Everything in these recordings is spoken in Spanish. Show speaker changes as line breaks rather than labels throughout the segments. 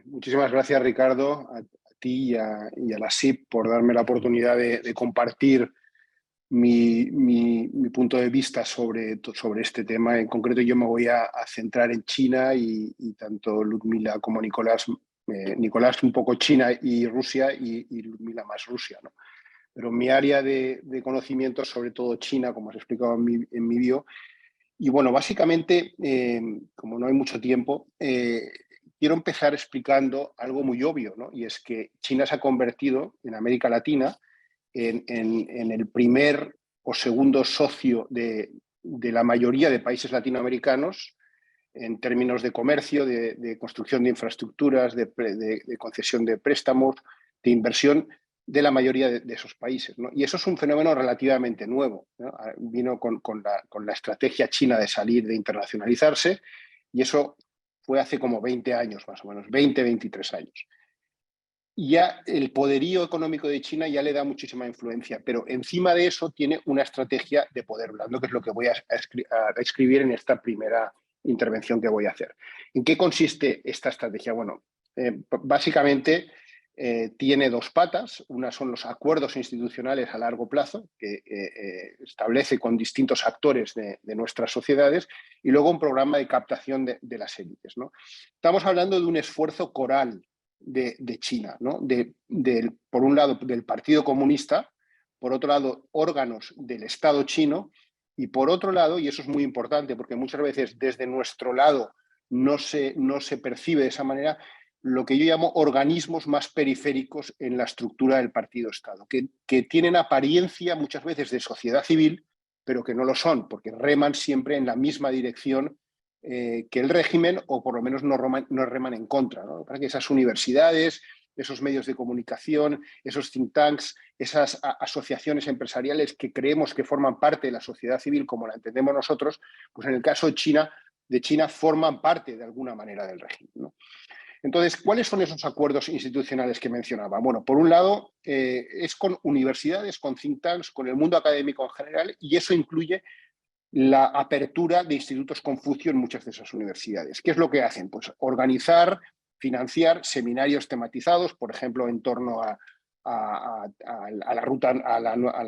Muchísimas gracias, Ricardo, a ti y a la SIP por darme la oportunidad de compartir mi punto de vista sobre este tema. En concreto, yo me voy a centrar en China y tanto Ludmila como Nicolás, Nicolás un poco China y Rusia y Ludmila más Rusia, ¿no? Pero mi área de conocimiento es sobre todo China, como os he explicado en mi bio. Y bueno, básicamente, como no hay mucho tiempo, quiero empezar explicando algo muy obvio, ¿no? Y es que China se ha convertido en América Latina en el primer o segundo socio de la mayoría de países latinoamericanos en términos de comercio, de construcción de infraestructuras, de concesión de préstamos, de inversión de la mayoría de esos países, ¿no? Y eso es un fenómeno relativamente nuevo, ¿no? Vino con la estrategia china de salir, de internacionalizarse, y eso fue hace como 20 años más o menos, 20, 23 años. Y ya el poderío económico de China ya le da muchísima influencia, pero encima de eso tiene una estrategia de poder blando, que es lo que voy a escribir en esta primera intervención que voy a hacer. ¿En qué consiste esta estrategia? Bueno, básicamente tiene dos patas. Una son los acuerdos institucionales a largo plazo, que establece con distintos actores de nuestras sociedades, y luego un programa de captación de las élites, ¿no? Estamos hablando de un esfuerzo coral de China, ¿no? Por un lado, del Partido Comunista, por otro lado, órganos del Estado chino, y por otro lado, y eso es muy importante porque muchas veces desde nuestro lado no se percibe de esa manera, lo que yo llamo organismos más periféricos en la estructura del partido-Estado, que tienen apariencia muchas veces de sociedad civil, pero que no lo son, porque reman siempre en la misma dirección que el régimen, o por lo menos no reman en contra, ¿no? Para que esas universidades, esos medios de comunicación, esos think tanks, esas asociaciones empresariales que creemos que forman parte de la sociedad civil como la entendemos nosotros, pues en el caso de China forman parte de alguna manera del régimen, ¿no? Entonces, ¿cuáles son esos acuerdos institucionales que mencionaba? Bueno, por un lado, es con universidades, con think tanks, con el mundo académico en general, y eso incluye la apertura de institutos Confucio en muchas de esas universidades. ¿Qué es lo que hacen? Pues organizar, financiar seminarios tematizados, por ejemplo, en torno a la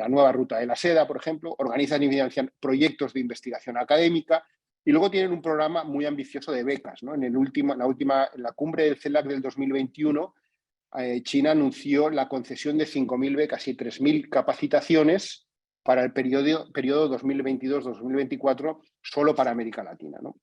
nueva ruta de la seda, por ejemplo. Organizan y financian proyectos de investigación académica, y luego tienen un programa muy ambicioso de becas, ¿no? En la cumbre del CELAC del 2021, China anunció la concesión de 5.000 becas y 3.000 capacitaciones para el periodo 2022-2024 solo para América Latina, ¿no?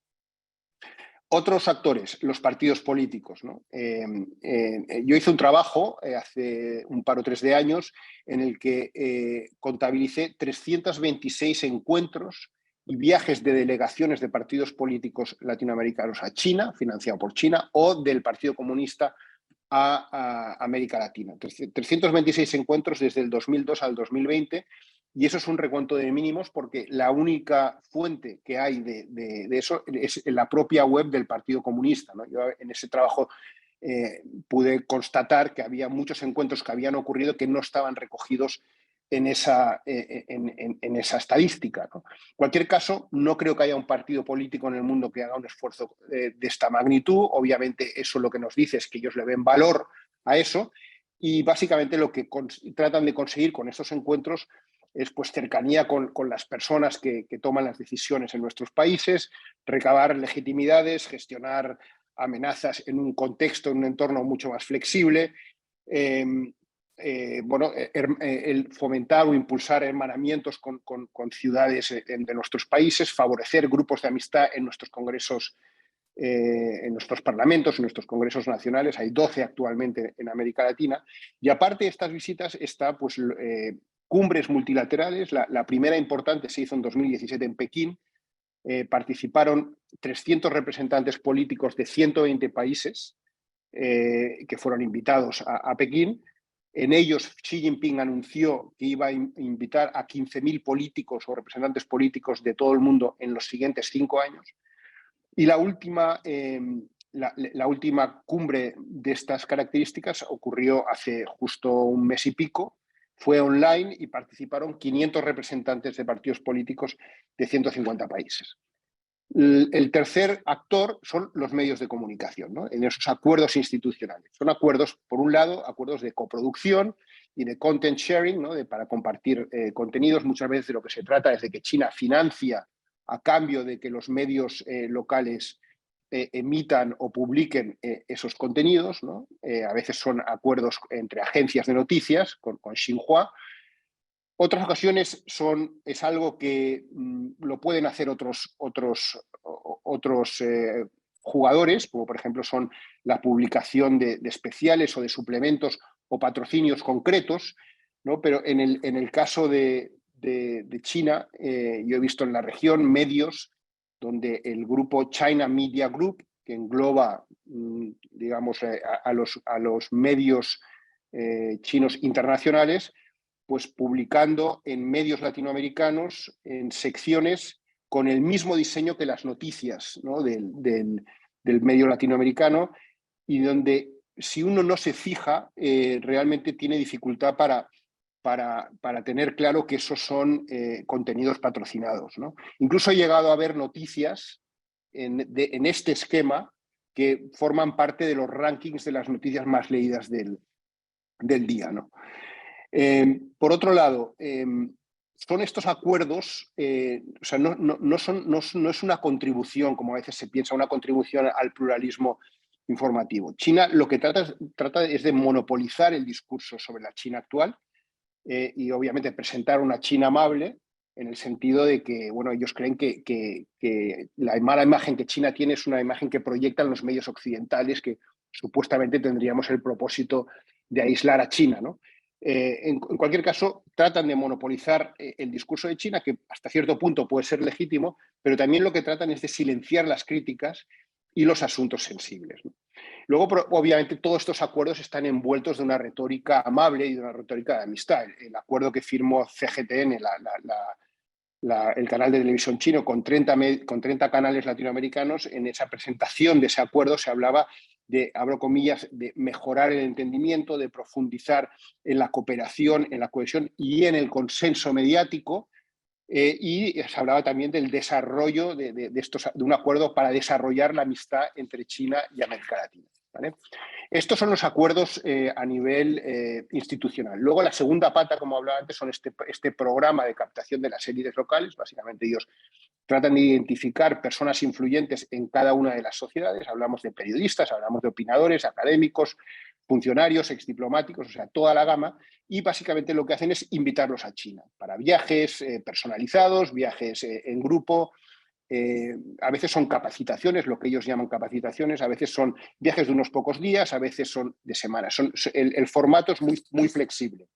Otros actores, los partidos políticos, ¿no? Yo hice un trabajo hace un par o tres de años en el que contabilicé 326 encuentros y viajes de delegaciones de partidos políticos latinoamericanos a China, financiado por China, o del Partido Comunista a América Latina. 326 encuentros desde el 2002 al 2020, y eso es un recuento de mínimos porque la única fuente que hay de eso es en la propia web del Partido Comunista, ¿no? Yo en ese trabajo pude constatar que había muchos encuentros que habían ocurrido que no estaban recogidos en esa estadística, ¿no? En cualquier caso, no creo que haya un partido político en el mundo que haga un esfuerzo de esta magnitud. Obviamente eso lo que nos dice es que ellos le ven valor a eso, y básicamente lo que tratan de conseguir con estos encuentros es pues cercanía con las personas que toman las decisiones en nuestros países, recabar legitimidades, gestionar amenazas en un contexto, en un entorno mucho más flexible, el fomentar o impulsar hermanamientos con ciudades de nuestros países, favorecer grupos de amistad en nuestros congresos, en nuestros parlamentos, en nuestros congresos nacionales. Hay 12 actualmente en América Latina. Y aparte de estas visitas está pues, cumbres multilaterales. La primera importante se hizo en 2017 en Pekín. Participaron 300 representantes políticos de 120 países que fueron invitados a Pekín. En ellos, Xi Jinping anunció que iba a invitar a 15.000 políticos o representantes políticos de todo el mundo en los siguientes 5 años. Y la última cumbre de estas características ocurrió hace justo un mes y pico. Fue online y participaron 500 representantes de partidos políticos de 150 países. El tercer actor son los medios de comunicación, ¿no? En esos acuerdos institucionales. Son acuerdos, por un lado, acuerdos de coproducción y de content sharing, ¿no? Para compartir contenidos. Muchas veces de lo que se trata es de que China financia a cambio de que los medios locales emitan o publiquen esos contenidos, ¿no? A veces son acuerdos entre agencias de noticias, con Xinhua. Otras ocasiones es algo que lo pueden hacer otros jugadores, como por ejemplo son la publicación de especiales o de suplementos o patrocinios concretos, ¿no? Pero en el caso de China, yo he visto en la región medios donde el grupo China Media Group, que engloba, digamos, a los medios chinos internacionales, pues publicando en medios latinoamericanos, en secciones con el mismo diseño que las noticias, ¿no? del medio latinoamericano, y donde si uno no se fija, realmente tiene dificultad para tener claro que esos son contenidos patrocinados, ¿no? Incluso he llegado a ver noticias en este esquema que forman parte de los rankings de las noticias más leídas del día, ¿no? Por otro lado, son estos acuerdos, o sea, no es una contribución, como a veces se piensa, una contribución al pluralismo informativo. China lo que trata es de monopolizar el discurso sobre la China actual y obviamente presentar una China amable, en el sentido de que, bueno, ellos creen que la mala imagen que China tiene es una imagen que proyectan los medios occidentales, que supuestamente tendríamos el propósito de aislar a China, ¿no? En cualquier caso, tratan de monopolizar el discurso de China, que hasta cierto punto puede ser legítimo, pero también lo que tratan es de silenciar las críticas y los asuntos sensibles, ¿no? Luego, obviamente, todos estos acuerdos están envueltos de una retórica amable y de una retórica de amistad. El acuerdo que firmó CGTN, el canal de televisión chino, con 30 canales latinoamericanos, en esa presentación de ese acuerdo se hablaba de, abro comillas, de mejorar el entendimiento, de profundizar en la cooperación, en la cohesión y en el consenso mediático, y se hablaba también del desarrollo de un acuerdo para desarrollar la amistad entre China y América Latina, ¿vale? Estos son los acuerdos a nivel institucional. Luego la segunda pata, como hablaba antes, son este programa de captación de las élites locales. Básicamente ellos tratan de identificar personas influyentes en cada una de las sociedades. Hablamos de periodistas, hablamos de opinadores, académicos, funcionarios, exdiplomáticos, o sea, toda la gama, y básicamente lo que hacen es invitarlos a China para viajes personalizados, viajes en grupo. A veces son capacitaciones, lo que ellos llaman capacitaciones, a veces son viajes de unos pocos días, a veces son de semanas. El formato es muy flexible.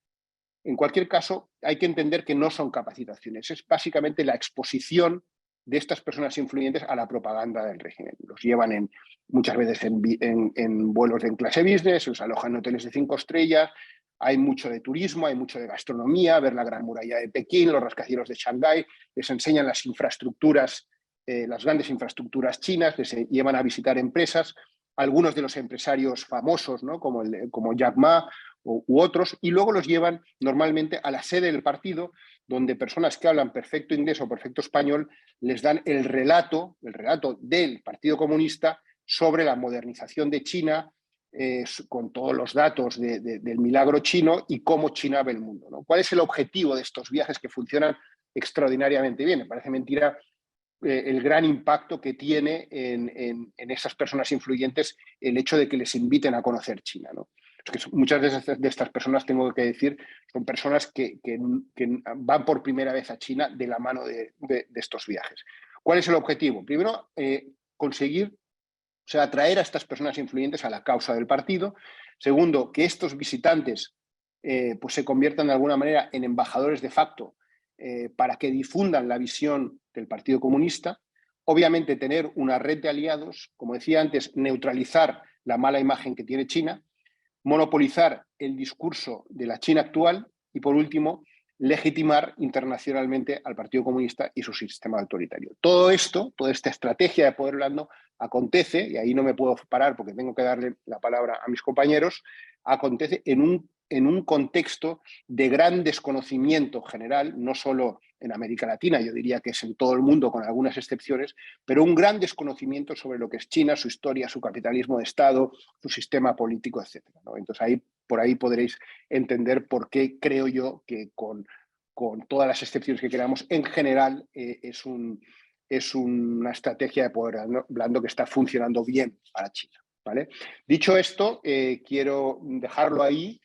En cualquier caso, hay que entender que no son capacitaciones, es básicamente la exposición de estas personas influyentes a la propaganda del régimen. Los llevan muchas veces en vuelos en clase business, los alojan en hoteles de 5 estrellas, hay mucho de turismo, hay mucho de gastronomía, ver la Gran Muralla de Pekín, los rascacielos de Shanghái, les enseñan las infraestructuras, las grandes infraestructuras chinas, les llevan a visitar empresas, algunos de los empresarios famosos, ¿no? como Jack Ma u otros, y luego los llevan normalmente a la sede del partido, donde personas que hablan perfecto inglés o perfecto español les dan el relato del Partido Comunista sobre la modernización de China, con todos los datos del milagro chino y cómo China ve el mundo, ¿no? ¿Cuál es el objetivo de estos viajes que funcionan extraordinariamente bien? Me parece mentira el gran impacto que tiene en esas personas influyentes el hecho de que les inviten a conocer China, ¿no? Es que muchas de estas personas, tengo que decir, son personas que van por primera vez a China de la mano de estos viajes. ¿Cuál es el objetivo? Primero, conseguir, o sea, atraer a estas personas influyentes a la causa del partido. Segundo, que estos visitantes pues se conviertan de alguna manera en embajadores de facto para que difundan la visión del Partido Comunista. Obviamente tener una red de aliados, como decía antes, neutralizar la mala imagen que tiene China, monopolizar el discurso de la China actual y, por último, legitimar internacionalmente al Partido Comunista y su sistema autoritario. Todo esto, toda esta estrategia de poder blando acontece, y ahí no me puedo parar porque tengo que darle la palabra a mis compañeros, acontece en un en un contexto de gran desconocimiento general, no solo en América Latina, yo diría que es en todo el mundo con algunas excepciones, pero un gran desconocimiento sobre lo que es China, su historia, su capitalismo de Estado, su sistema político, etc., ¿no? Entonces por ahí podréis entender por qué creo yo que con todas las excepciones que queramos, en general es una estrategia de poder blando que está funcionando bien para China, ¿vale? Dicho esto, quiero dejarlo ahí.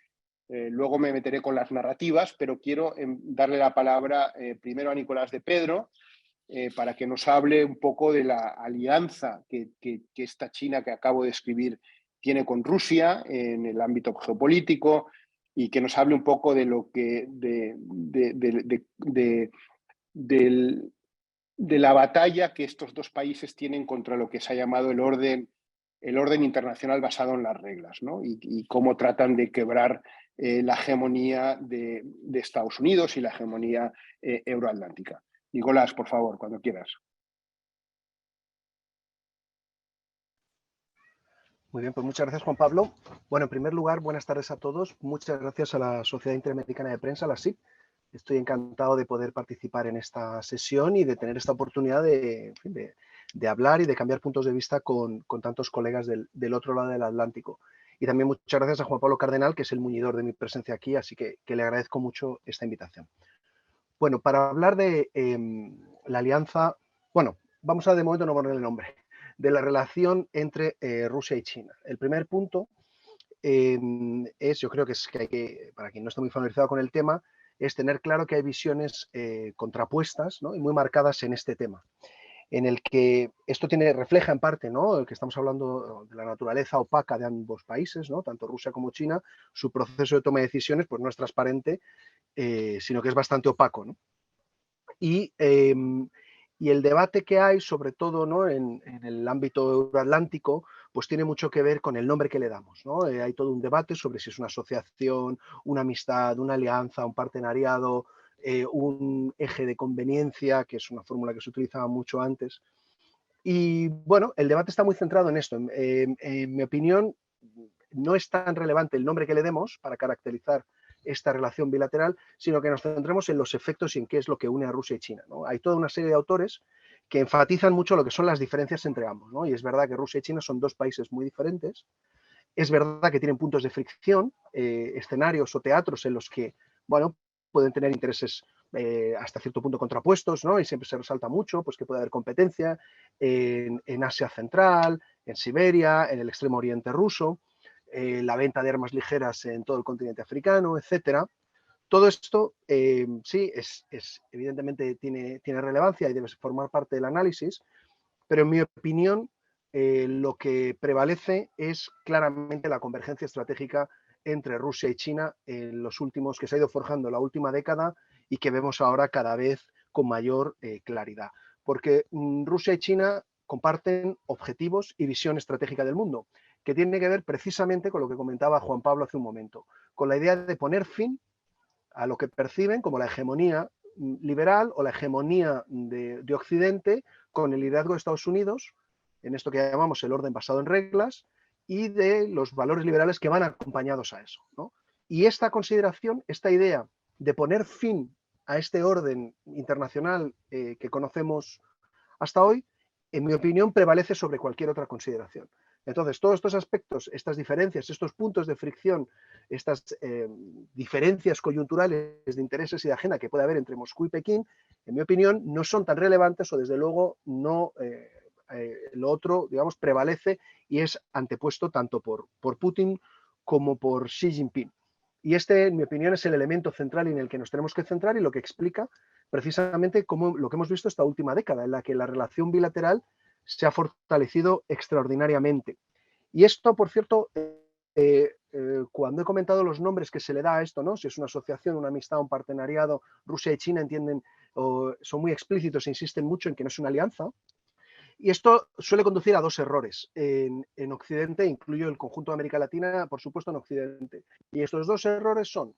Luego me meteré con las narrativas, pero quiero darle la palabra primero a Nicolás de Pedro para que nos hable un poco de la alianza que esta China que acabo de escribir tiene con Rusia en el ámbito geopolítico y que nos hable un poco de lo que de la batalla que estos dos países tienen contra lo que se ha llamado el orden internacional basado en las reglas, ¿no? Y cómo tratan de quebrar la hegemonía de Estados Unidos y la hegemonía euroatlántica. Nicolás, por favor, cuando quieras.
Muy bien, pues muchas gracias, Juan Pablo. Bueno, en primer lugar, buenas tardes a todos. Muchas gracias a la Sociedad Interamericana de Prensa, la SIP. Estoy encantado de poder participar en esta sesión y de tener esta oportunidad de hablar y de cambiar puntos de vista con tantos colegas del otro lado del Atlántico. Y también muchas gracias a Juan Pablo Cardenal, que es el muñidor de mi presencia aquí, así que le agradezco mucho esta invitación. Bueno, para hablar de la alianza, bueno, vamos a de momento no ponerle nombre, de la relación entre Rusia y China. El primer punto yo creo que hay que, para quien no está muy familiarizado con el tema, es tener claro que hay visiones contrapuestas, ¿no? Y muy marcadas en este tema, en el que esto refleja en parte, ¿no? El que estamos hablando de la naturaleza opaca de ambos países, ¿no? Tanto Rusia como China, su proceso de toma de decisiones pues no es transparente, sino que es bastante opaco, ¿no? Y el debate que hay, sobre todo, ¿no? en el ámbito euroatlántico, pues tiene mucho que ver con el nombre que le damos, ¿no? Hay todo un debate sobre si es una asociación, una amistad, una alianza, un partenariado, un eje de conveniencia, que es una fórmula que se utilizaba mucho antes. Y bueno, el debate está muy centrado en esto. En mi opinión, no es tan relevante el nombre que le demos para caracterizar esta relación bilateral, sino que nos centremos en los efectos y en qué es lo que une a Rusia y China, ¿no? Hay toda una serie de autores que enfatizan mucho lo que son las diferencias entre ambos, ¿no? Y es verdad que Rusia y China son dos países muy diferentes, es verdad que tienen puntos de fricción, escenarios o teatros en los que, bueno, pueden tener intereses hasta cierto punto contrapuestos, ¿no? Y siempre se resalta mucho pues, que puede haber competencia en Asia Central, en Siberia, en el extremo oriente ruso, la venta de armas ligeras en todo el continente africano, etcétera. Todo esto sí, evidentemente tiene relevancia y debe formar parte del análisis, pero en mi opinión lo que prevalece es claramente la convergencia estratégica entre Rusia y China en los últimos, que se ha ido forjando en la última década y que vemos ahora cada vez con mayor claridad. Porque Rusia y China comparten objetivos y visión estratégica del mundo, que tiene que ver precisamente con lo que comentaba Juan Pablo hace un momento, con la idea de poner fin a lo que perciben como la hegemonía liberal o la hegemonía de Occidente con el liderazgo de Estados Unidos, en esto que llamamos el orden basado en reglas, y de los valores liberales que van acompañados a eso, ¿no? Y esta consideración, esta idea de poner fin a este orden internacional que conocemos hasta hoy, en mi opinión, prevalece sobre cualquier otra consideración. Entonces, todos estos aspectos, estas diferencias, estos puntos de fricción, estas diferencias coyunturales de intereses y de agenda que puede haber entre Moscú y Pekín, en mi opinión, no son tan relevantes o desde luego no lo otro, digamos, prevalece y es antepuesto tanto por Putin como por Xi Jinping. Y este, en mi opinión, es el elemento central en el que nos tenemos que centrar y lo que explica precisamente como lo que hemos visto esta última década, en la que la relación bilateral se ha fortalecido extraordinariamente. Y esto, por cierto, cuando he comentado los nombres que se le da a esto, ¿no? Si es una asociación, una amistad, un partenariado, Rusia y China entienden, son muy explícitos e insisten mucho en que no es una alianza. Y esto suele conducir a dos errores. En Occidente, incluyo el conjunto de América Latina, por supuesto en Occidente. Y estos dos errores son,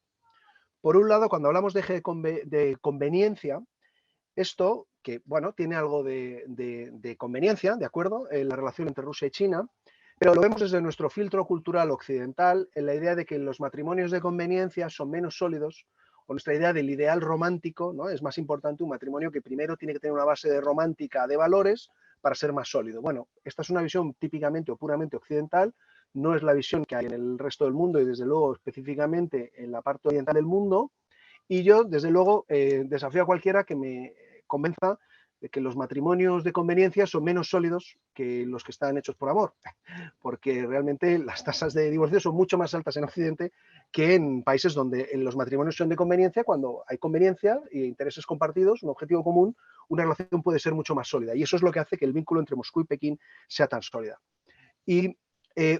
por un lado, cuando hablamos de eje de conveniencia, esto, que bueno, tiene algo de conveniencia, ¿de acuerdo?, en la relación entre Rusia y China, Pero lo vemos desde nuestro filtro cultural occidental, en la idea de que los matrimonios de conveniencia son menos sólidos, o nuestra idea del ideal romántico, ¿no? Es más importante un matrimonio que primero tiene que tener una base de romántica de valores para ser más sólido. Bueno, esta es una visión típicamente o puramente occidental, no es la visión que hay en el resto del mundo y desde luego específicamente en la parte oriental del mundo. Y yo, desde luego, desafío a cualquiera que me convenza de que los matrimonios de conveniencia son menos sólidos que los que están hechos por amor, porque realmente las tasas de divorcio son mucho más altas en Occidente que en países donde los matrimonios son de conveniencia. Cuando hay conveniencia e intereses compartidos, un objetivo común, una relación puede ser mucho más sólida. Y eso es lo que hace que el vínculo entre Moscú y Pekín sea tan sólida. Y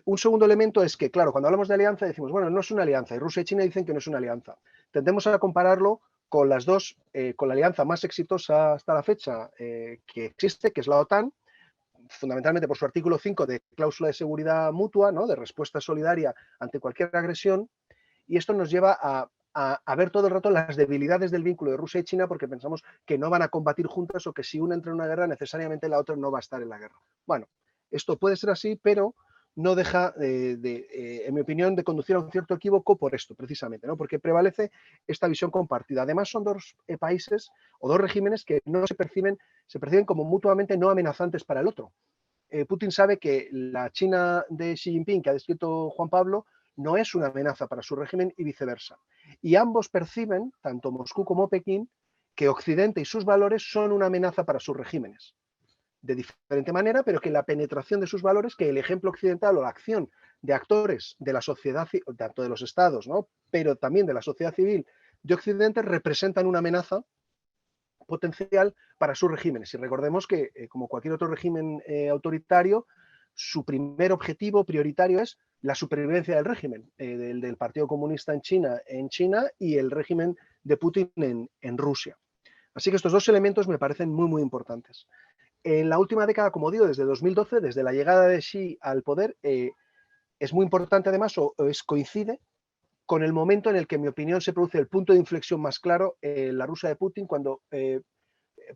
un segundo elemento es que, claro, cuando hablamos de alianza decimos, bueno, no es una alianza, y Rusia y China dicen que no es una alianza. Tendemos a compararlo con las dos, con la alianza más exitosa hasta la fecha que existe, que es la OTAN, fundamentalmente por su artículo 5 de cláusula de seguridad mutua, ¿no? De respuesta solidaria ante cualquier agresión, y esto nos lleva a ver todo el rato las debilidades del vínculo de Rusia y China porque pensamos que no van a combatir juntas o que si una entra en una guerra necesariamente la otra no va a estar en la guerra. Bueno, esto puede ser así, pero no deja, en mi opinión, de conducir a un cierto equívoco por esto, precisamente, ¿no? Porque prevalece esta visión compartida. Además, son dos países o dos regímenes que no se perciben como mutuamente no amenazantes para el otro. Putin sabe que la China de Xi Jinping, que ha descrito Juan Pablo, no es una amenaza para su régimen y viceversa. Y ambos perciben, tanto Moscú como Pekín, que Occidente y sus valores son una amenaza para sus regímenes. De diferente manera, pero que la penetración de sus valores, que el ejemplo occidental o la acción de actores de la sociedad, tanto de los estados, ¿no? Pero también de la sociedad civil de Occidente, representan una amenaza potencial para sus regímenes. Y recordemos que, como cualquier otro régimen autoritario, su primer objetivo prioritario es la supervivencia del régimen, del Partido Comunista en China y el régimen de Putin en Rusia. Así que estos dos elementos me parecen muy, muy importantes. En la última década, como digo, desde 2012, desde la llegada de Xi al poder, es muy importante además, coincide con el momento en el que, en mi opinión, se produce el punto de inflexión más claro en la Rusia de Putin, cuando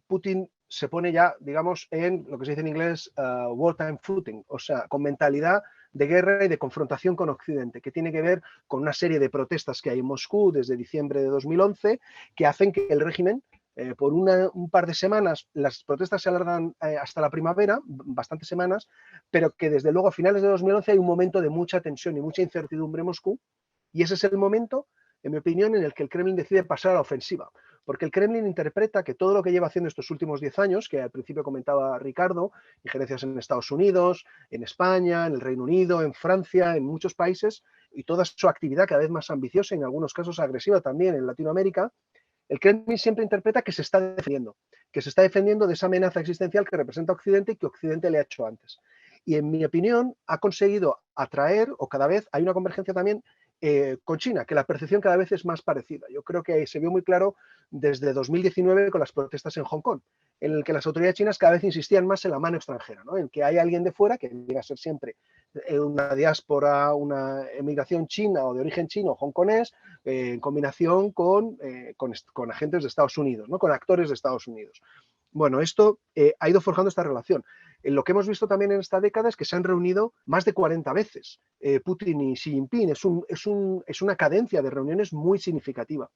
Putin se pone ya, digamos, en lo que se dice en inglés wartime footing, o sea, con mentalidad de guerra y de confrontación con Occidente, que tiene que ver con una serie de protestas que hay en Moscú desde diciembre de 2011, que hacen que el régimen, por un par de semanas, las protestas se alargan hasta la primavera, bastantes semanas, pero que desde luego a finales de 2011 hay un momento de mucha tensión y mucha incertidumbre en Moscú, y ese es el momento, en mi opinión, en el que el Kremlin decide pasar a la ofensiva. Porque el Kremlin interpreta que todo lo que lleva haciendo estos últimos 10 años, que al principio comentaba Ricardo, injerencias en Estados Unidos, en España, en el Reino Unido, en Francia, en muchos países, y toda su actividad cada vez más ambiciosa, en algunos casos agresiva también en Latinoamérica, el Kremlin siempre interpreta que se está defendiendo de esa amenaza existencial que representa Occidente y que Occidente le ha hecho antes. Y en mi opinión ha conseguido atraer, o cada vez hay una convergencia también con China, que la percepción cada vez es más parecida. Yo creo que se vio muy claro desde 2019 con las protestas en Hong Kong, en el que las autoridades chinas cada vez insistían más en la mano extranjera, ¿no? En que hay alguien de fuera, que llega a ser siempre una diáspora, una emigración china o de origen chino o hongkonés, en combinación con agentes de Estados Unidos, ¿no? Con actores de Estados Unidos. Bueno, esto ha ido forjando esta relación. Lo que hemos visto también en esta década es que se han reunido más de 40 veces Putin y Xi Jinping. Es una cadencia de reuniones muy significativa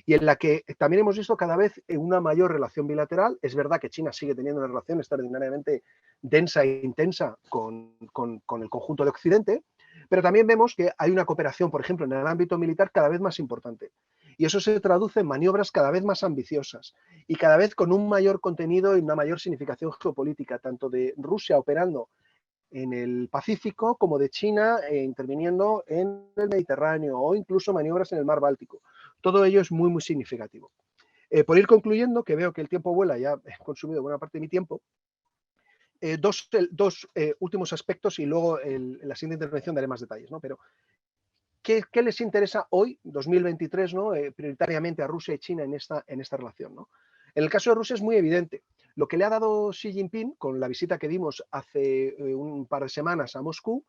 y en la que también hemos visto cada vez una mayor relación bilateral. Es verdad que China sigue teniendo una relación extraordinariamente densa e intensa con el conjunto de Occidente, pero también vemos que hay una cooperación, por ejemplo, en el ámbito militar cada vez más importante. Y eso se traduce en maniobras cada vez más ambiciosas y cada vez con un mayor contenido y una mayor significación geopolítica, tanto de Rusia operando en el Pacífico como de China interviniendo en el Mediterráneo o incluso maniobras en el Mar Báltico. Todo ello es muy, muy significativo. Por ir concluyendo, que veo que el tiempo vuela, ya he consumido buena parte de mi tiempo, dos últimos aspectos y luego en la siguiente intervención daré más detalles, ¿no? Pero ¿qué les interesa hoy, 2023, ¿no? Prioritariamente a Rusia y China en esta relación, ¿no? En el caso de Rusia es muy evidente. Lo que le ha dado Xi Jinping con la visita que dimos hace un par de semanas a Moscú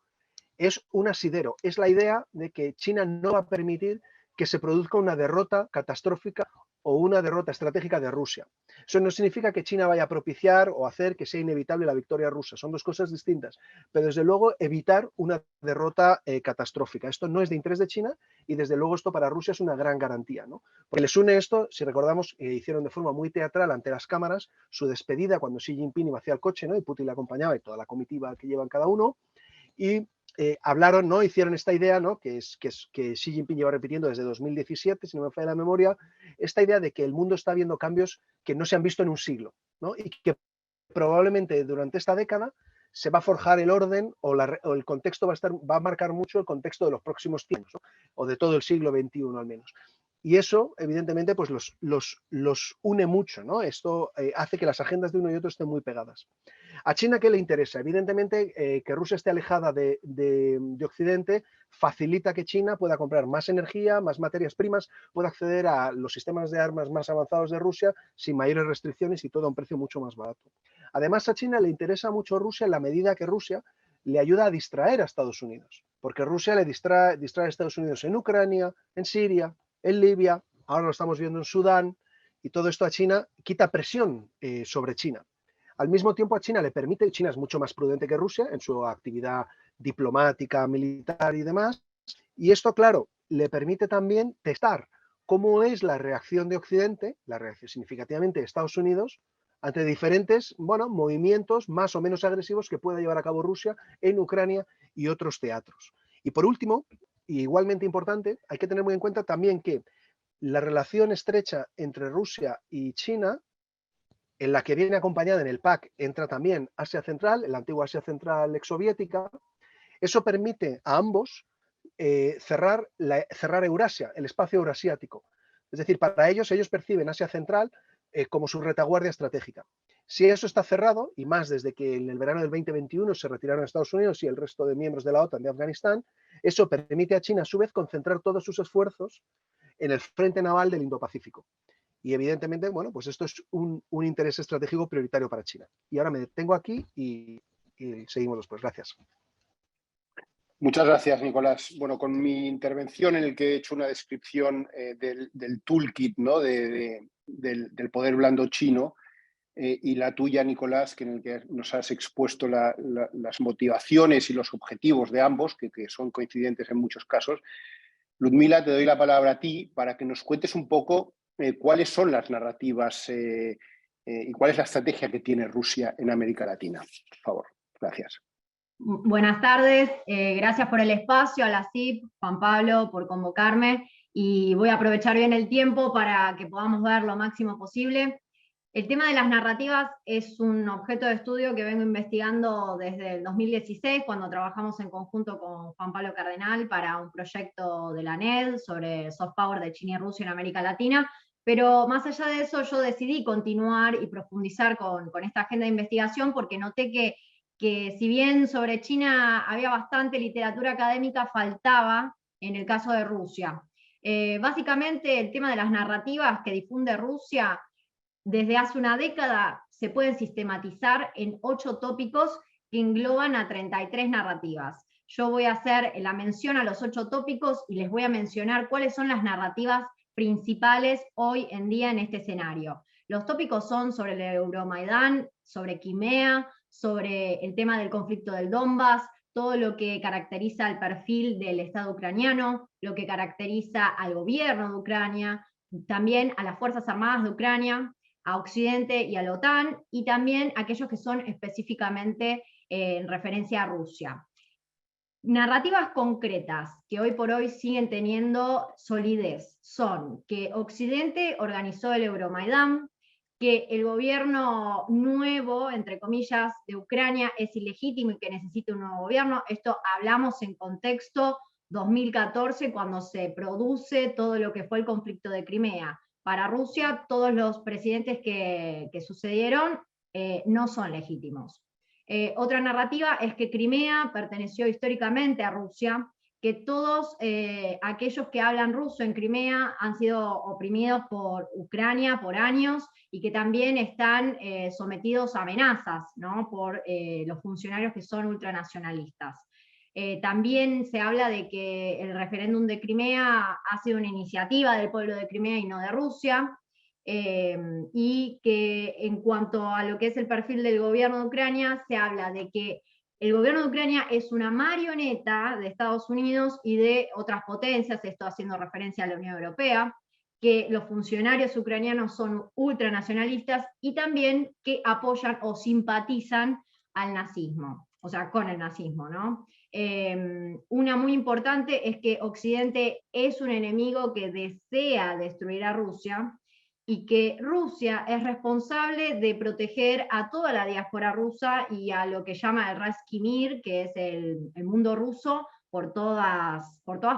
es un asidero. Es la idea de que China no va a permitir que se produzca una derrota catastrófica o una derrota estratégica de Rusia. Eso no significa que China vaya a propiciar o hacer que sea inevitable la victoria rusa, son dos cosas distintas, pero desde luego evitar una derrota catastrófica. Esto no es de interés de China y desde luego esto para Rusia es una gran garantía, ¿no? Porque les une esto, si recordamos, hicieron de forma muy teatral ante las cámaras su despedida cuando Xi Jinping iba hacia el coche, ¿no? Y Putin le acompañaba y toda la comitiva que llevan cada uno, y hablaron, ¿no? Hicieron esta idea, ¿no? Que Xi Jinping lleva repitiendo desde 2017, si no me falla la memoria, esta idea de que el mundo está viendo cambios que no se han visto en un siglo, ¿no? Y que probablemente durante esta década se va a forjar el orden o el contexto va a marcar mucho el contexto de los próximos tiempos, ¿no? O de todo el siglo XXI al menos. Y eso, evidentemente, pues los une mucho, ¿no? Esto hace que las agendas de uno y otro estén muy pegadas. ¿A China qué le interesa? Evidentemente, que Rusia esté alejada de Occidente facilita que China pueda comprar más energía, más materias primas, pueda acceder a los sistemas de armas más avanzados de Rusia sin mayores restricciones y todo a un precio mucho más barato. Además, a China le interesa mucho Rusia en la medida que Rusia le ayuda a distraer a Estados Unidos, porque Rusia le distrae a Estados Unidos en Ucrania, en Siria, en Libia, ahora lo estamos viendo en Sudán, y todo esto a China quita presión sobre China. Al mismo tiempo a China le permite, China es mucho más prudente que Rusia en su actividad diplomática, militar y demás, y esto, claro, le permite también testar cómo es la reacción de Occidente, la reacción significativamente de Estados Unidos, ante diferentes, bueno, movimientos más o menos agresivos que pueda llevar a cabo Rusia en Ucrania y otros teatros. Y por último, y igualmente importante, hay que tener muy en cuenta también que la relación estrecha entre Rusia y China, en la que viene acompañada en el PAC, entra también Asia Central, la antigua Asia Central exsoviética. Eso permite a ambos cerrar Eurasia, el espacio eurasiático. Es decir, para ellos perciben Asia Central como su retaguardia estratégica. Si eso está cerrado, y más desde que en el verano del 2021 se retiraron Estados Unidos y el resto de miembros de la OTAN de Afganistán, eso permite a China, a su vez, concentrar todos sus esfuerzos en el frente naval del Indo-Pacífico. Y evidentemente, bueno, pues esto es un interés estratégico prioritario para China. Y ahora me detengo aquí y seguimos después. Gracias.
Muchas gracias, Nicolás. Bueno, con mi intervención en el que he hecho una descripción del toolkit, ¿no? del poder blando chino, y la tuya, Nicolás, en el que nos has expuesto las motivaciones y los objetivos de ambos, que son coincidentes en muchos casos. Ludmila, te doy la palabra a ti para que nos cuentes un poco cuáles son las narrativas y cuál es la estrategia que tiene Rusia en América Latina. Por favor, gracias.
Buenas tardes, gracias por el espacio, a la CIP, Juan Pablo, por convocarme, y voy a aprovechar bien el tiempo para que podamos ver lo máximo posible. El tema de las narrativas es un objeto de estudio que vengo investigando desde el 2016, cuando trabajamos en conjunto con Juan Pablo Cardenal para un proyecto de la NED sobre soft power de China y Rusia en América Latina, pero más allá de eso yo decidí continuar y profundizar con esta agenda de investigación porque noté que si bien sobre China había bastante literatura académica, faltaba en el caso de Rusia. Básicamente el tema de las narrativas que difunde Rusia desde hace una década se pueden sistematizar en 8 tópicos que engloban a 33 narrativas. Yo voy a hacer la mención a los 8 tópicos y les voy a mencionar cuáles son las narrativas principales hoy en día en este escenario. Los tópicos son sobre el Euromaidán, sobre Crimea, sobre el tema del conflicto del Donbass, todo lo que caracteriza el perfil del Estado ucraniano, lo que caracteriza al gobierno de Ucrania, también a las Fuerzas Armadas de Ucrania, a Occidente y a la OTAN, y también aquellos que son específicamente en referencia a Rusia. Narrativas concretas que hoy por hoy siguen teniendo solidez son que Occidente organizó el Euromaidán, que el gobierno nuevo, entre comillas, de Ucrania es ilegítimo y que necesita un nuevo gobierno. Esto hablamos en contexto 2014, cuando se produce todo lo que fue el conflicto de Crimea. Para Rusia, todos los presidentes que sucedieron no son legítimos. Otra narrativa es que Crimea perteneció históricamente a Rusia, que todos aquellos que hablan ruso en Crimea han sido oprimidos por Ucrania por años y que también están sometidos a amenazas, ¿no? por los funcionarios que son ultranacionalistas. También se habla de que el referéndum de Crimea ha sido una iniciativa del pueblo de Crimea y no de Rusia. y que en cuanto a lo que es el perfil del gobierno de Ucrania, se habla de que el gobierno de Ucrania es una marioneta de Estados Unidos y de otras potencias, esto haciendo referencia a la Unión Europea, que los funcionarios ucranianos son ultranacionalistas y también que apoyan o simpatizan al nazismo, o sea, con el nazismo, ¿no? Una muy importante es que Occidente es un enemigo que desea destruir a Rusia y que Rusia es responsable de proteger a toda la diáspora rusa y a lo que llama el Ruski Mir, que es el mundo ruso, por todas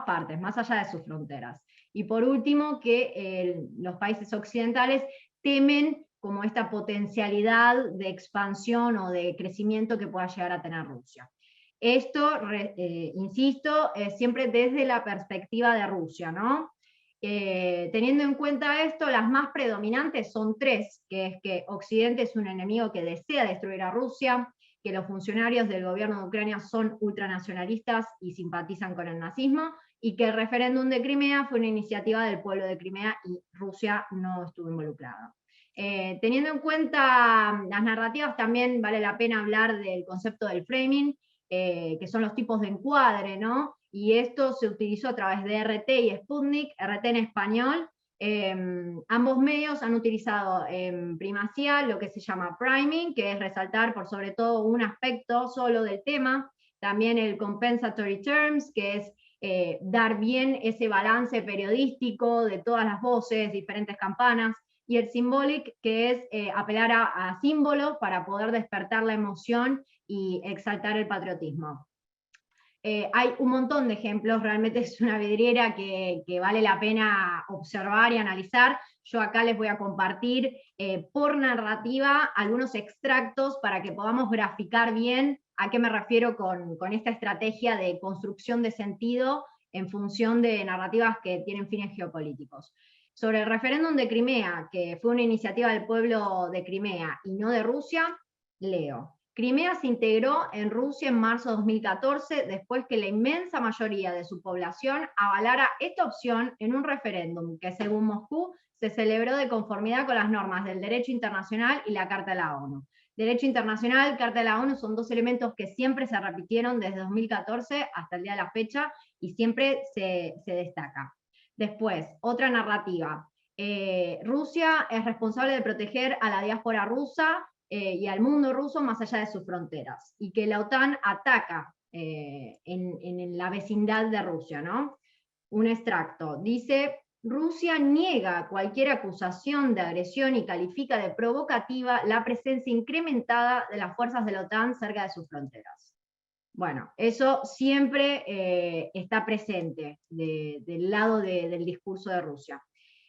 partes, más allá de sus fronteras. Y por último, que los países occidentales temen como esta potencialidad de expansión o de crecimiento que pueda llegar a tener Rusia. Esto, insisto, siempre desde la perspectiva de Rusia, ¿no? Teniendo en cuenta esto, las más predominantes son tres, que es que Occidente es un enemigo que desea destruir a Rusia, que los funcionarios del gobierno de Ucrania son ultranacionalistas y simpatizan con el nazismo, y que el referéndum de Crimea fue una iniciativa del pueblo de Crimea y Rusia no estuvo involucrada. Teniendo en cuenta las narrativas, también vale la pena hablar del concepto del framing, que son los tipos de encuadre, ¿no? Y esto se utilizó a través de RT y Sputnik, RT en español. Ambos medios han utilizado en primacía lo que se llama priming, que es resaltar por sobre todo un aspecto solo del tema, también el compensatory terms, que es dar bien ese balance periodístico de todas las voces, diferentes campanas, y el symbolic, que es apelar a símbolos para poder despertar la emoción y exaltar el patriotismo. Hay un montón de ejemplos, realmente es una vidriera que vale la pena observar y analizar. Yo acá les voy a compartir por narrativa algunos extractos para que podamos graficar bien a qué me refiero con esta estrategia de construcción de sentido en función de narrativas que tienen fines geopolíticos. Sobre el referéndum de Crimea, que fue una iniciativa del pueblo de Crimea y no de Rusia, leo. Crimea se integró en Rusia en marzo de 2014, después que la inmensa mayoría de su población avalara esta opción en un referéndum que, según Moscú, se celebró de conformidad con las normas del derecho internacional y la Carta de la ONU. Derecho internacional, Carta de la ONU son dos elementos que siempre se repitieron desde 2014 hasta el día de la fecha y siempre se destaca. Después, otra narrativa. Rusia es responsable de proteger a la diáspora rusa y al mundo ruso más allá de sus fronteras, y que la OTAN ataca en la vecindad de Rusia, ¿no? Un extracto, dice, Rusia niega cualquier acusación de agresión y califica de provocativa la presencia incrementada de las fuerzas de la OTAN cerca de sus fronteras. Bueno, eso siempre está presente del lado del discurso de Rusia.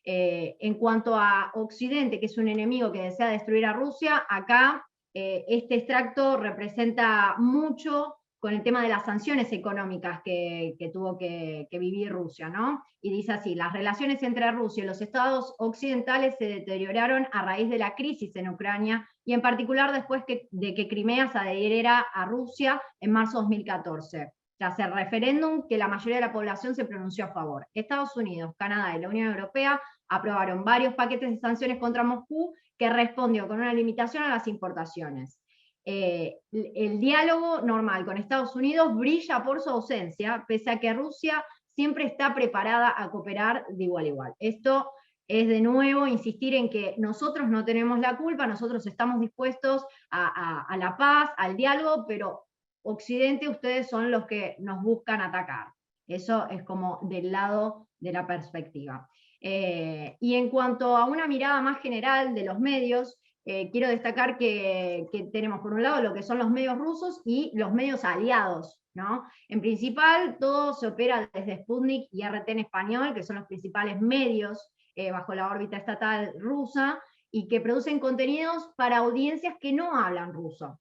En cuanto a Occidente, que es un enemigo que desea destruir a Rusia, acá este extracto representa mucho con el tema de las sanciones económicas que tuvo que vivir Rusia, ¿no? Y dice así, las relaciones entre Rusia y los estados occidentales se deterioraron a raíz de la crisis en Ucrania y en particular después de que Crimea se adhiriera a Rusia en marzo de 2014. Tras el referéndum que la mayoría de la población se pronunció a favor. Estados Unidos, Canadá y la Unión Europea aprobaron varios paquetes de sanciones contra Moscú que respondió con una limitación a las importaciones. El diálogo normal con Estados Unidos brilla por su ausencia, pese a que Rusia siempre está preparada a cooperar de igual a igual. Esto es de nuevo insistir en que nosotros no tenemos la culpa, nosotros estamos dispuestos a la paz, al diálogo, pero Occidente, ustedes son los que nos buscan atacar. Eso es como del lado de la perspectiva. Y en cuanto a una mirada más general de los medios, quiero destacar que tenemos por un lado lo que son los medios rusos y los medios aliados, ¿no? En principal, todo se opera desde Sputnik y RT en español, que son los principales medios bajo la órbita estatal rusa, y que producen contenidos para audiencias que no hablan ruso.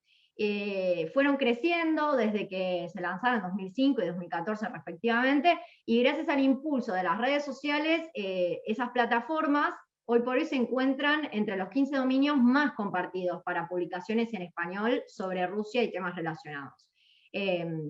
Fueron creciendo desde que se lanzaron en 2005 y 2014 respectivamente, y gracias al impulso de las redes sociales, esas plataformas hoy por hoy se encuentran entre los 15 dominios más compartidos para publicaciones en español sobre Rusia y temas relacionados.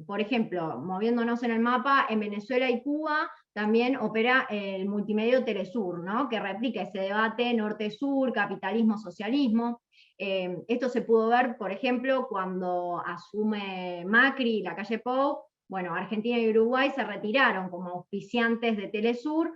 Por ejemplo, moviéndonos en el mapa, en Venezuela y Cuba también opera el multimedio Telesur, ¿no? Que replica ese debate norte-sur, capitalismo-socialismo. Esto se pudo ver, por ejemplo, cuando asume Macri y la calle Pou. Bueno, Argentina y Uruguay se retiraron como auspiciantes de Telesur,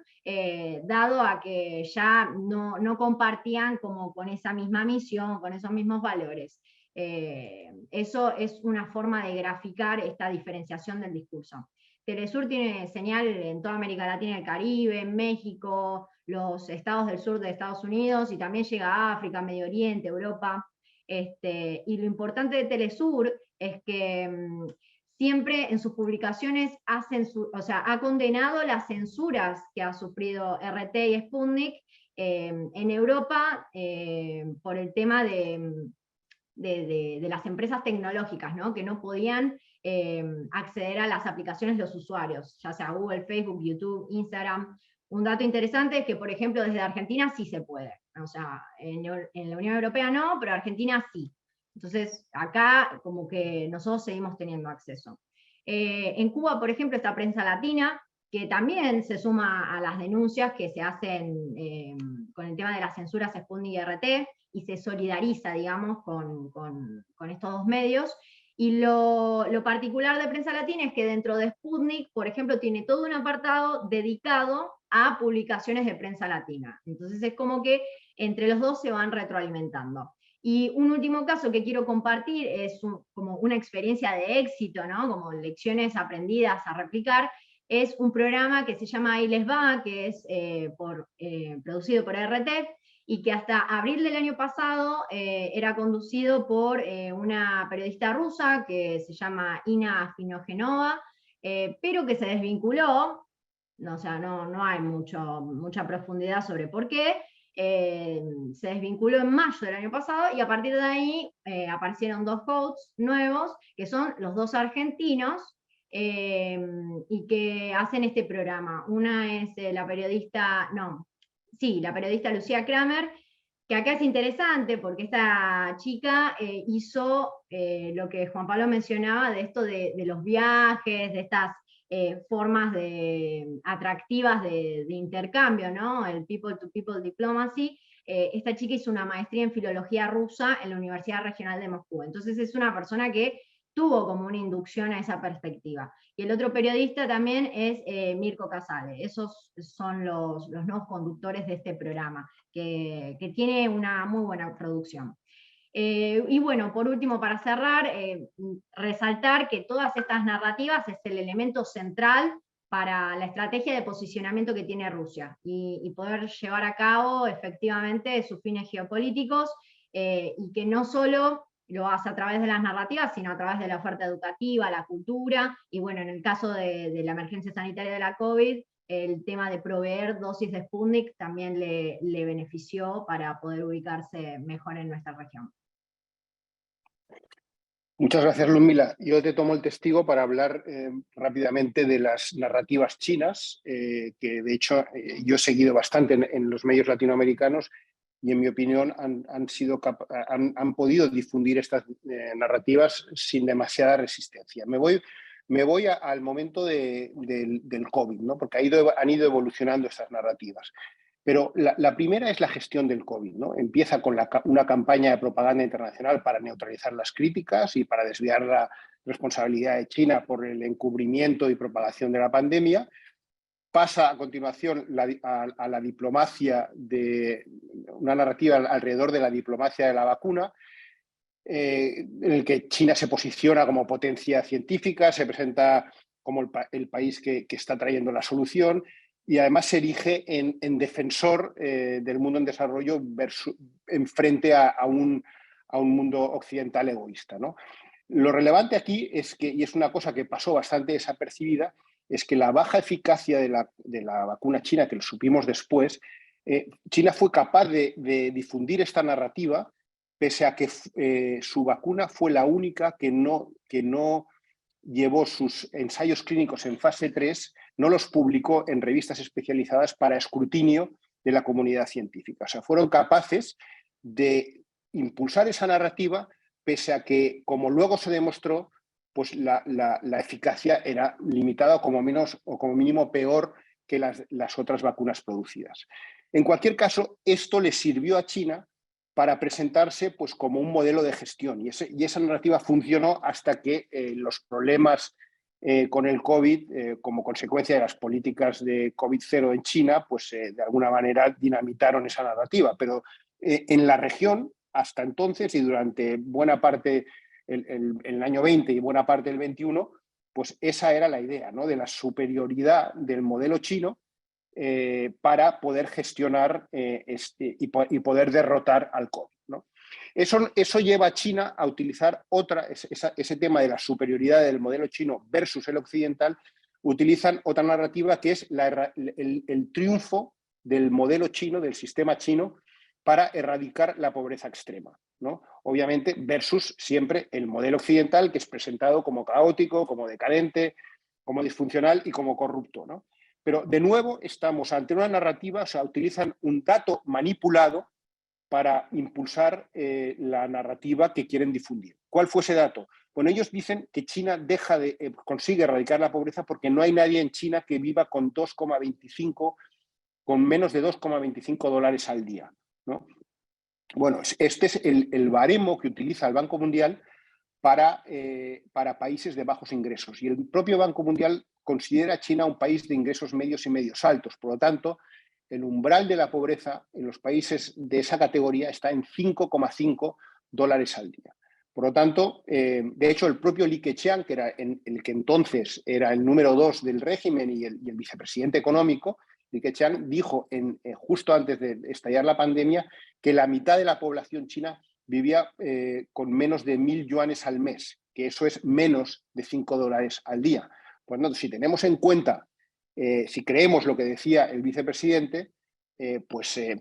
dado a que ya no compartían como con esa misma misión, con esos mismos valores. Eso es una forma de graficar esta diferenciación del discurso. Telesur tiene señal en toda América Latina y el Caribe, en México, los estados del sur de Estados Unidos, y también llega a África, Medio Oriente, Europa. Y lo importante de Telesur es que siempre en sus publicaciones ha condenado las censuras que ha sufrido RT y Sputnik en Europa por el tema de las empresas tecnológicas, ¿no? Que no podían acceder a las aplicaciones de los usuarios, ya sea Google, Facebook, YouTube, Instagram. Un dato interesante es que, por ejemplo, desde Argentina sí se puede. O sea, en la Unión Europea no, pero Argentina sí. Entonces, acá como que nosotros seguimos teniendo acceso. En Cuba, por ejemplo, está Prensa Latina, que también se suma a las denuncias que se hacen con el tema de las censuras Sputnik y RT, y se solidariza, digamos, con estos dos medios. Y lo particular de Prensa Latina es que dentro de Sputnik, por ejemplo, tiene todo un apartado dedicado a publicaciones de Prensa Latina. Entonces es como que entre los dos se van retroalimentando. Y un último caso que quiero compartir es como una experiencia de éxito, ¿no? Como lecciones aprendidas a replicar. Es un programa que se llama Ahí les va, que es producido por RT, y que hasta abril del año pasado era conducido por una periodista rusa que se llama Ina Finogenova, pero que se desvinculó. O sea, no hay mucha profundidad sobre por qué. Se desvinculó en mayo del año pasado, y a partir de ahí aparecieron dos hosts nuevos, que son los dos argentinos, y que hacen este programa. Una es la periodista Lucía Kramer, que acá es interesante porque esta chica hizo lo que Juan Pablo mencionaba, de esto de los viajes, de estas formas atractivas de intercambio, ¿no? El people to people diplomacy. Esta chica hizo una maestría en filología rusa en la Universidad Regional de Moscú. Entonces es una persona que tuvo como una inducción a esa perspectiva. Y el otro periodista también es Mirko Casale. Esos son los nuevos conductores de este programa, que tiene una muy buena producción. Y bueno, por último, para cerrar, resaltar que todas estas narrativas es el elemento central para la estrategia de posicionamiento que tiene Rusia, y poder llevar a cabo efectivamente sus fines geopolíticos, y que no solo lo hace a través de las narrativas, sino a través de la oferta educativa, la cultura, y bueno, en el caso de la emergencia sanitaria de la COVID, el tema de proveer dosis de Sputnik también le benefició para poder ubicarse mejor en nuestra región.
Muchas gracias, Ludmila. Yo te tomo el testigo para hablar rápidamente de las narrativas chinas, que de hecho yo he seguido bastante en los medios latinoamericanos, y en mi opinión han podido difundir estas narrativas sin demasiada resistencia. Me voy al momento del COVID, ¿no? Porque han ido evolucionando estas narrativas. Pero la primera es la gestión del COVID, ¿no? Empieza con una campaña de propaganda internacional para neutralizar las críticas y para desviar la responsabilidad de China por el encubrimiento y propagación de la pandemia. Pasa a continuación a la diplomacia, una narrativa alrededor de la diplomacia de la vacuna, en el que China se posiciona como potencia científica, se presenta como el país que está trayendo la solución, y además se erige en defensor del mundo en desarrollo en frente a un mundo occidental egoísta, ¿no? Lo relevante aquí es que, y es una cosa que pasó bastante desapercibida, es que la baja eficacia de la vacuna china, que lo supimos después, China fue capaz de difundir esta narrativa, pese a que su vacuna fue la única que no llevó sus ensayos clínicos en fase 3, no los publicó en revistas especializadas para escrutinio de la comunidad científica. O sea, fueron capaces de impulsar esa narrativa, pese a que, como luego se demostró, pues la eficacia era limitada, o como mínimo peor que las otras vacunas producidas. En cualquier caso, esto le sirvió a China para presentarse pues, como un modelo de gestión, y esa narrativa funcionó hasta que los problemas con el COVID, como consecuencia de las políticas de COVID-0 en China, pues de alguna manera dinamitaron esa narrativa. Pero en la región, hasta entonces y durante buena parte el año 20 y buena parte del 21, pues esa era la idea, ¿no? De la superioridad del modelo chino para poder gestionar y poder derrotar al COVID, ¿no? Eso lleva a China a utilizar ese tema de la superioridad del modelo chino versus el occidental. Utilizan otra narrativa que es el triunfo del modelo chino, del sistema chino, para erradicar la pobreza extrema, ¿no? Obviamente versus siempre el modelo occidental, que es presentado como caótico, como decadente, como disfuncional y como corrupto, ¿no? Pero de nuevo estamos ante una narrativa, o sea, utilizan un dato manipulado para impulsar la narrativa que quieren difundir. ¿Cuál fue ese dato? Bueno, ellos dicen que China consigue erradicar la pobreza porque no hay nadie en China que viva con menos de 2,25 dólares al día, ¿no? Bueno, este es el baremo que utiliza el Banco Mundial para países de bajos ingresos. Y el propio Banco Mundial considera a China un país de ingresos medios y medios altos. Por lo tanto, el umbral de la pobreza en los países de esa categoría está en 5,5 dólares al día. Por lo tanto, de hecho, el propio Li Keqiang, que era el que entonces era el número 2 del régimen y el vicepresidente económico, Li Keqiang dijo justo antes de estallar la pandemia que la mitad de la población china vivía con menos de 1.000 yuanes al mes, que eso es menos de 5 dólares al día. Pues no, si tenemos en cuenta, si creemos lo que decía el vicepresidente,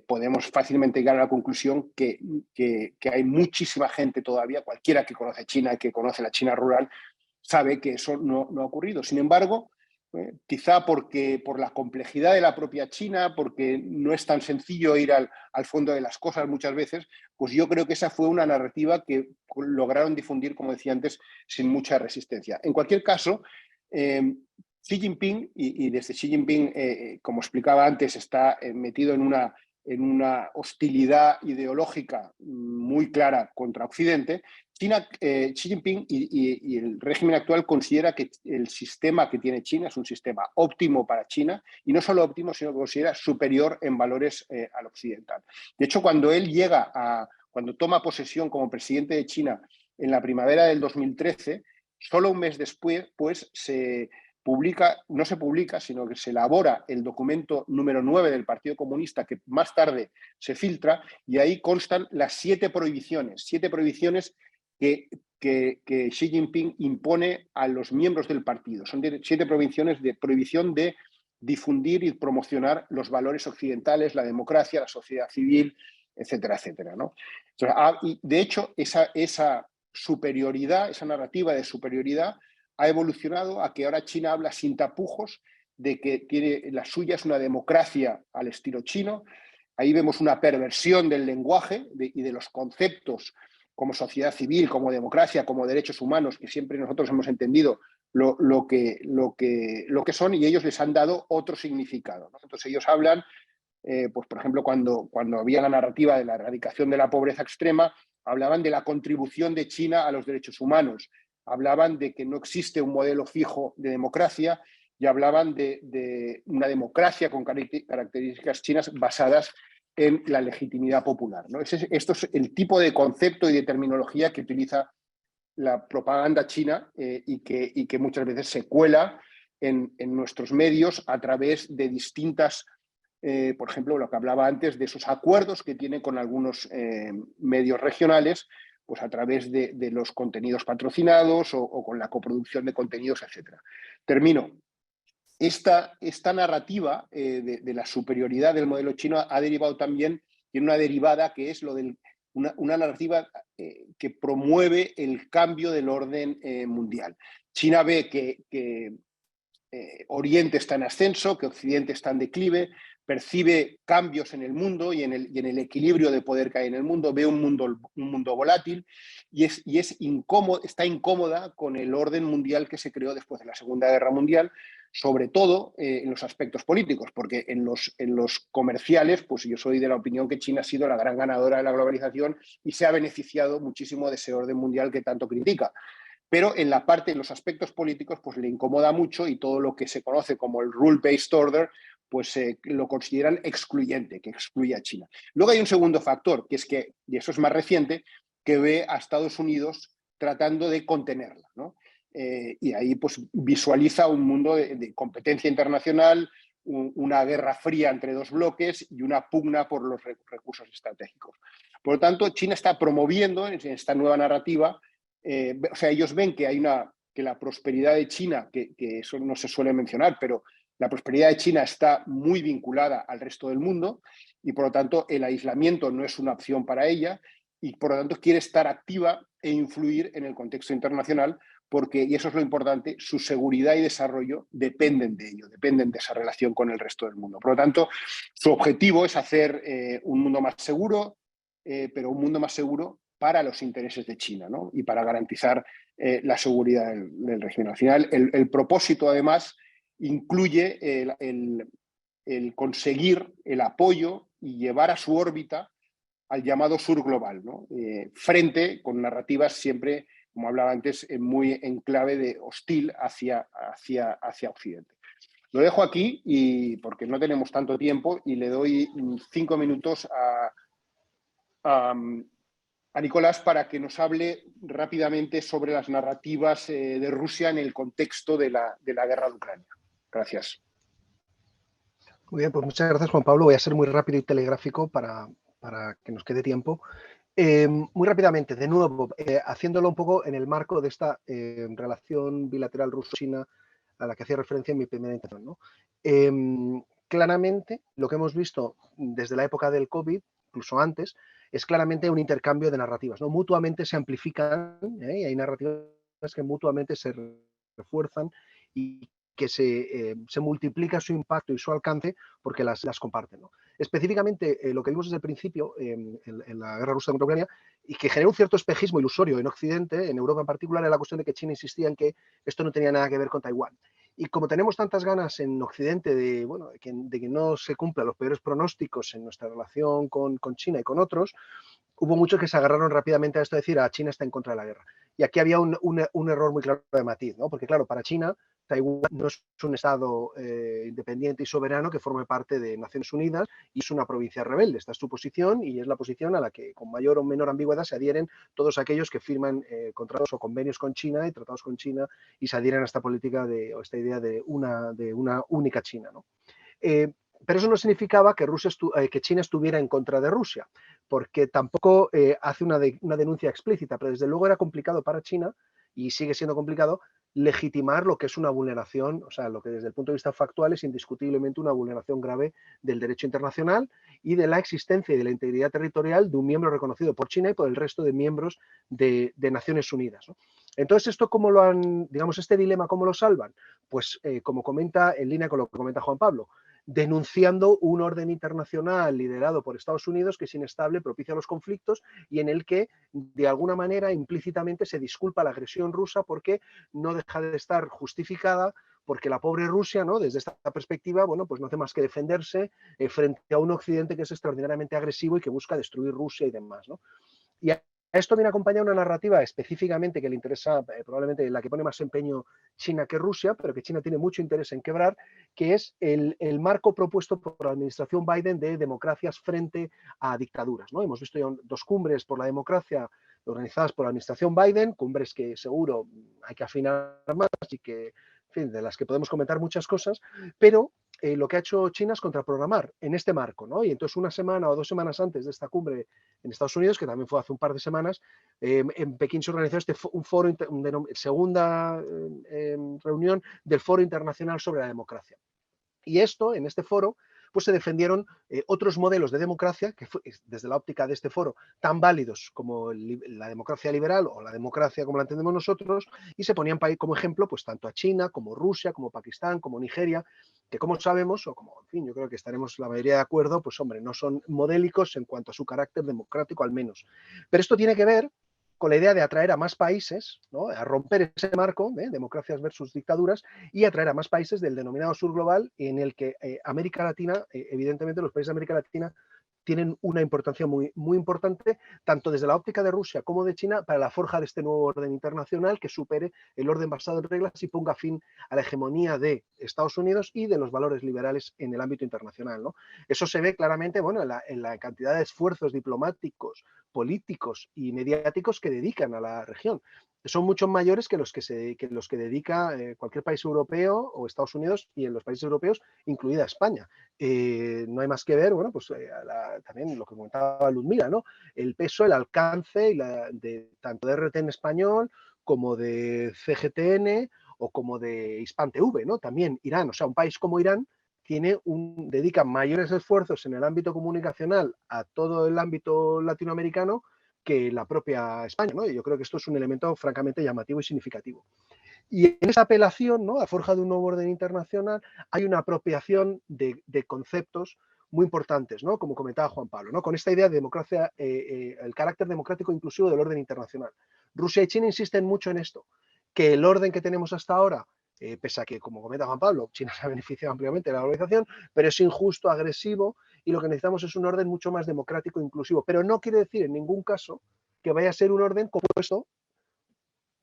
podemos fácilmente llegar a la conclusión que hay muchísima gente todavía, cualquiera que conoce China y que conoce la China rural, sabe que eso no ha ocurrido. Sin embargo, quizá por la complejidad de la propia China, porque no es tan sencillo ir al fondo de las cosas muchas veces, pues yo creo que esa fue una narrativa que lograron difundir, como decía antes, sin mucha resistencia. En cualquier caso, Xi Jinping, y desde Xi Jinping, como explicaba antes, está metido en una hostilidad ideológica muy clara contra Occidente. Xi Jinping y el régimen actual considera que el sistema que tiene China es un sistema óptimo para China, y no solo óptimo, sino que considera superior en valores al occidental. De hecho, cuando toma posesión como presidente de China en la primavera del 2013, solo un mes después, pues no se publica, sino que se elabora el documento número 9 del Partido Comunista, que más tarde se filtra, y ahí constan las 7 prohibiciones que Xi Jinping impone a los miembros del partido. Son 7 prohibiciones de prohibición de difundir y promocionar los valores occidentales, la democracia, la sociedad civil, etcétera, etcétera, ¿no? Y de hecho, esa superioridad, esa narrativa de superioridad, ha evolucionado a que ahora China habla sin tapujos de que la suya es una democracia al estilo chino. Ahí vemos una perversión del lenguaje y de los conceptos como sociedad civil, como democracia, como derechos humanos, que siempre nosotros hemos entendido lo que son, y ellos les han dado otro significado, ¿no? Entonces ellos hablan, pues por ejemplo, cuando había la narrativa de la erradicación de la pobreza extrema, hablaban de la contribución de China a los derechos humanos, hablaban de que no existe un modelo fijo de democracia, y hablaban de una democracia con características chinas basadas en la legitimidad popular, ¿no? Esto es el tipo de concepto y de terminología que utiliza la propaganda china y que muchas veces se cuela en nuestros medios a través de distintas, por ejemplo, lo que hablaba antes, de esos acuerdos que tiene con algunos medios regionales, pues a través de los contenidos patrocinados o con la coproducción de contenidos, etc. Termino. Esta narrativa de la superioridad del modelo chino ha derivado también, tiene una derivada que es una narrativa que promueve el cambio del orden mundial. China ve que Oriente está en ascenso, que Occidente está en declive, percibe cambios en el mundo y en el equilibrio de poder que hay en el mundo, ve un mundo volátil y está incómoda con el orden mundial que se creó después de la Segunda Guerra Mundial, sobre todo en los aspectos políticos, porque en los comerciales, pues yo soy de la opinión que China ha sido la gran ganadora de la globalización y se ha beneficiado muchísimo de ese orden mundial que tanto critica. Pero en la parte, en los aspectos políticos, pues le incomoda mucho y todo lo que se conoce como el rule-based order, pues lo consideran excluyente, que excluye a China. Luego hay un segundo factor, que es que, y eso es más reciente, que ve a Estados Unidos tratando de contenerla, ¿no? Y ahí pues visualiza un mundo de competencia internacional, una guerra fría entre dos bloques y una pugna por los recursos estratégicos. Por lo tanto, China está promoviendo en esta nueva narrativa, o sea, ellos ven que hay que la prosperidad de China, que eso no se suele mencionar, pero la prosperidad de China está muy vinculada al resto del mundo y por lo tanto el aislamiento no es una opción para ella y por lo tanto quiere estar activa e influir en el contexto internacional porque, y eso es lo importante, su seguridad y desarrollo dependen de ello, dependen de esa relación con el resto del mundo. Por lo tanto, su objetivo es hacer un mundo más seguro, pero un mundo más seguro para los intereses de China, ¿no? Y para garantizar la seguridad del régimen. Al final, el propósito, además, incluye el conseguir el apoyo y llevar a su órbita al llamado sur global, ¿no? Frente con narrativas siempre, como hablaba antes, muy en clave de hostil hacia Occidente. Lo dejo aquí y porque no tenemos tanto tiempo y le doy 5 minutos a Nicolás para que nos hable rápidamente sobre las narrativas de Rusia en el contexto de la guerra de Ucrania. Gracias.
Muy bien, pues muchas gracias, Juan Pablo. Voy a ser muy rápido y telegráfico para que nos quede tiempo. Muy rápidamente, de nuevo, haciéndolo un poco en el marco de esta relación bilateral ruso-china a la que hacía referencia en mi primera intervención, ¿no? Claramente, lo que hemos visto desde la época del COVID, incluso antes, es claramente un intercambio de narrativas, ¿no? Mutuamente se amplifican, y hay narrativas que mutuamente se refuerzan y que se multiplica su impacto y su alcance porque las comparten, ¿no? Específicamente, lo que vimos desde el principio en la guerra rusa contra Ucrania y que generó un cierto espejismo ilusorio en Occidente, en Europa en particular, era la cuestión de que China insistía en que esto no tenía nada que ver con Taiwán. Y como tenemos tantas ganas en Occidente de, bueno, de que no se cumplan los peores pronósticos en nuestra relación con China y con otros, hubo muchos que se agarraron rápidamente a esto de decir a China está en contra de la guerra. Y aquí había un error muy claro de matiz, ¿no? Porque claro, para China, Taiwán no es un estado independiente y soberano que forme parte de Naciones Unidas y es una provincia rebelde. Esta es su posición y es la posición a la que con mayor o menor ambigüedad se adhieren todos aquellos que firman contratos o convenios con China y tratados con China y se adhieren a esta política o esta idea de una única China, ¿no? Pero eso no significaba que China estuviera en contra de Rusia, porque tampoco hace una denuncia explícita, pero desde luego era complicado para China, y sigue siendo complicado, legitimar lo que es una vulneración, o sea, lo que desde el punto de vista factual es indiscutiblemente una vulneración grave del derecho internacional y de la existencia y de la integridad territorial de un miembro reconocido por China y por el resto de miembros de Naciones Unidas, ¿no? Entonces, ¿esto cómo lo han, digamos, este dilema, cómo lo salvan? Pues, como comenta, en línea con lo que comenta Juan Pablo, denunciando un orden internacional liderado por Estados Unidos que es inestable, propicia los conflictos y en el que de alguna manera implícitamente se disculpa la agresión rusa porque no deja de estar justificada porque la pobre Rusia, ¿no? Desde esta perspectiva, bueno, pues no hace más que defenderse frente a un Occidente que es extraordinariamente agresivo y que busca destruir Rusia y demás, ¿no? Y a esto viene acompañada una narrativa específicamente que le interesa, probablemente la que pone más empeño China que Rusia, pero que China tiene mucho interés en quebrar, que es el marco propuesto por la administración Biden de democracias frente a dictaduras, ¿no? Hemos visto ya 2 cumbres por la democracia organizadas por la administración Biden, cumbres que seguro hay que afinar más y que, en fin, de las que podemos comentar muchas cosas, pero lo que ha hecho China es contraprogramar en este marco, ¿no? Y entonces 1 semana o 2 semanas antes de esta cumbre en Estados Unidos, que también fue hace un par de semanas, en Pekín se organizó un foro, segunda reunión del Foro Internacional sobre la Democracia. Y en este foro, pues se defendieron otros modelos de democracia que desde la óptica de este foro tan válidos como la democracia liberal o la democracia como la entendemos nosotros, y se ponían como ejemplo pues tanto a China como Rusia, como Pakistán, como Nigeria, que como sabemos, o como, en fin, yo creo que estaremos la mayoría de acuerdo, pues hombre, no son modélicos en cuanto a su carácter democrático al menos. Pero esto tiene que ver con la idea de atraer a más países, ¿no? A romper ese marco de democracias versus dictaduras y atraer a más países del denominado sur global, en el que América Latina, evidentemente los países de América Latina tienen una importancia muy, muy importante, tanto desde la óptica de Rusia como de China, para la forja de este nuevo orden internacional que supere el orden basado en reglas y ponga fin a la hegemonía de Estados Unidos y de los valores liberales en el ámbito internacional, ¿no? Eso se ve claramente, bueno, en la cantidad de esfuerzos diplomáticos, políticos y mediáticos que dedican a la región. Son mucho mayores que los que dedica cualquier país europeo o Estados Unidos, y en los países europeos, incluida España. No hay más que ver, bueno, pues también lo que comentaba Ludmila, ¿no? El peso, el alcance tanto de RT en español como de CGTN o como de Hispan TV, ¿no? También Irán, o sea, un país como Irán dedica mayores esfuerzos en el ámbito comunicacional a todo el ámbito latinoamericano que la propia España, ¿no? Y yo creo que esto es un elemento francamente llamativo y significativo. Y en esa apelación, ¿no?, a forja de un nuevo orden internacional, hay una apropiación de conceptos muy importantes, ¿no?, como comentaba Juan Pablo, ¿no?, con esta idea de democracia, el carácter democrático inclusivo del orden internacional. Rusia y China insisten mucho en esto, que el orden que tenemos hasta ahora, pese a que, como comenta Juan Pablo, China se ha beneficiado ampliamente de la globalización, pero es injusto, agresivo, y lo que necesitamos es un orden mucho más democrático e inclusivo. Pero no quiere decir en ningún caso que vaya a ser un orden compuesto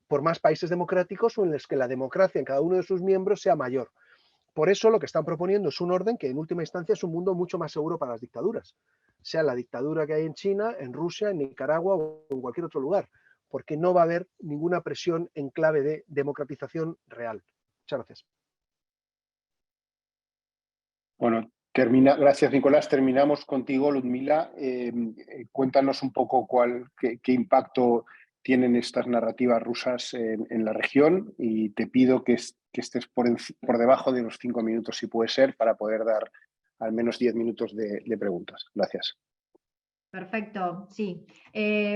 por más países democráticos o en los que la democracia en cada uno de sus miembros sea mayor. Por eso lo que están proponiendo es un orden que en última instancia es un mundo mucho más seguro para las dictaduras, sea la dictadura que hay en China, en Rusia, en Nicaragua o en cualquier otro lugar, porque no va a haber ninguna presión en clave de democratización real. Muchas gracias.
Bueno, gracias Nicolás. Terminamos contigo, Ludmila. Cuéntanos un poco qué impacto tienen estas narrativas rusas en la región, y te pido que estés por debajo de los 5 minutos, si puede ser, para poder dar al menos 10 minutos de preguntas. Gracias.
Perfecto, sí.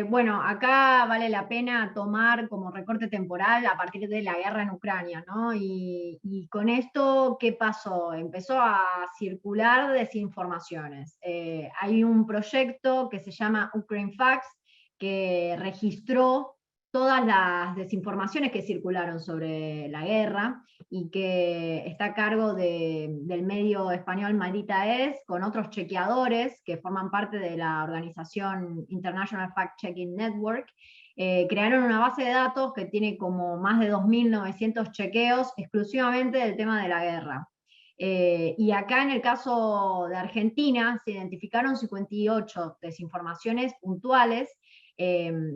Bueno, acá vale la pena tomar como recorte temporal a partir de la guerra en Ucrania, ¿no? Y con esto, ¿qué pasó? Empezó a circular desinformaciones. Hay un proyecto que se llama Ukraine Facts, que registró todas las desinformaciones que circularon sobre la guerra y que está a cargo del medio español Maldita Es, con otros chequeadores que forman parte de la organización International Fact Checking Network. Crearon una base de datos que tiene como más de 2.900 chequeos exclusivamente del tema de la guerra. Y acá en el caso de Argentina se identificaron 58 desinformaciones puntuales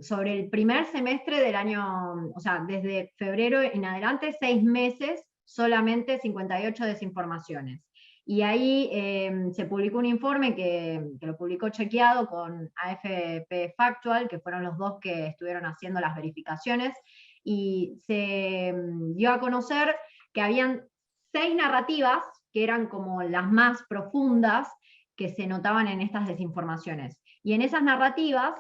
sobre el primer semestre del año, o sea, desde febrero en adelante, 6 meses, solamente 58 desinformaciones. Y ahí se publicó un informe que lo publicó Chequeado con AFP Factual, que fueron los dos que estuvieron haciendo las verificaciones, y se dio a conocer que habían 6 narrativas que eran como las más profundas que se notaban en estas desinformaciones. Y en esas narrativas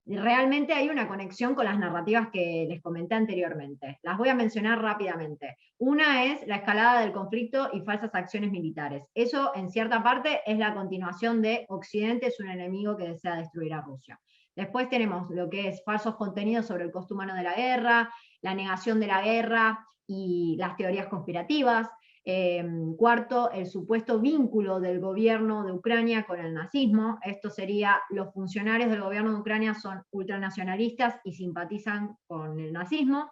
realmente hay una conexión con las narrativas que les comenté anteriormente. Las voy a mencionar rápidamente. Una es la escalada del conflicto y falsas acciones militares. Eso, en cierta parte, es la continuación de Occidente es un enemigo que desea destruir a Rusia. Después tenemos lo que es falsos contenidos sobre el costo humano de la guerra, la negación de la guerra y las teorías conspirativas. Cuarto, el supuesto vínculo del gobierno de Ucrania con el nazismo. Esto sería, los funcionarios del gobierno de Ucrania son ultranacionalistas y simpatizan con el nazismo.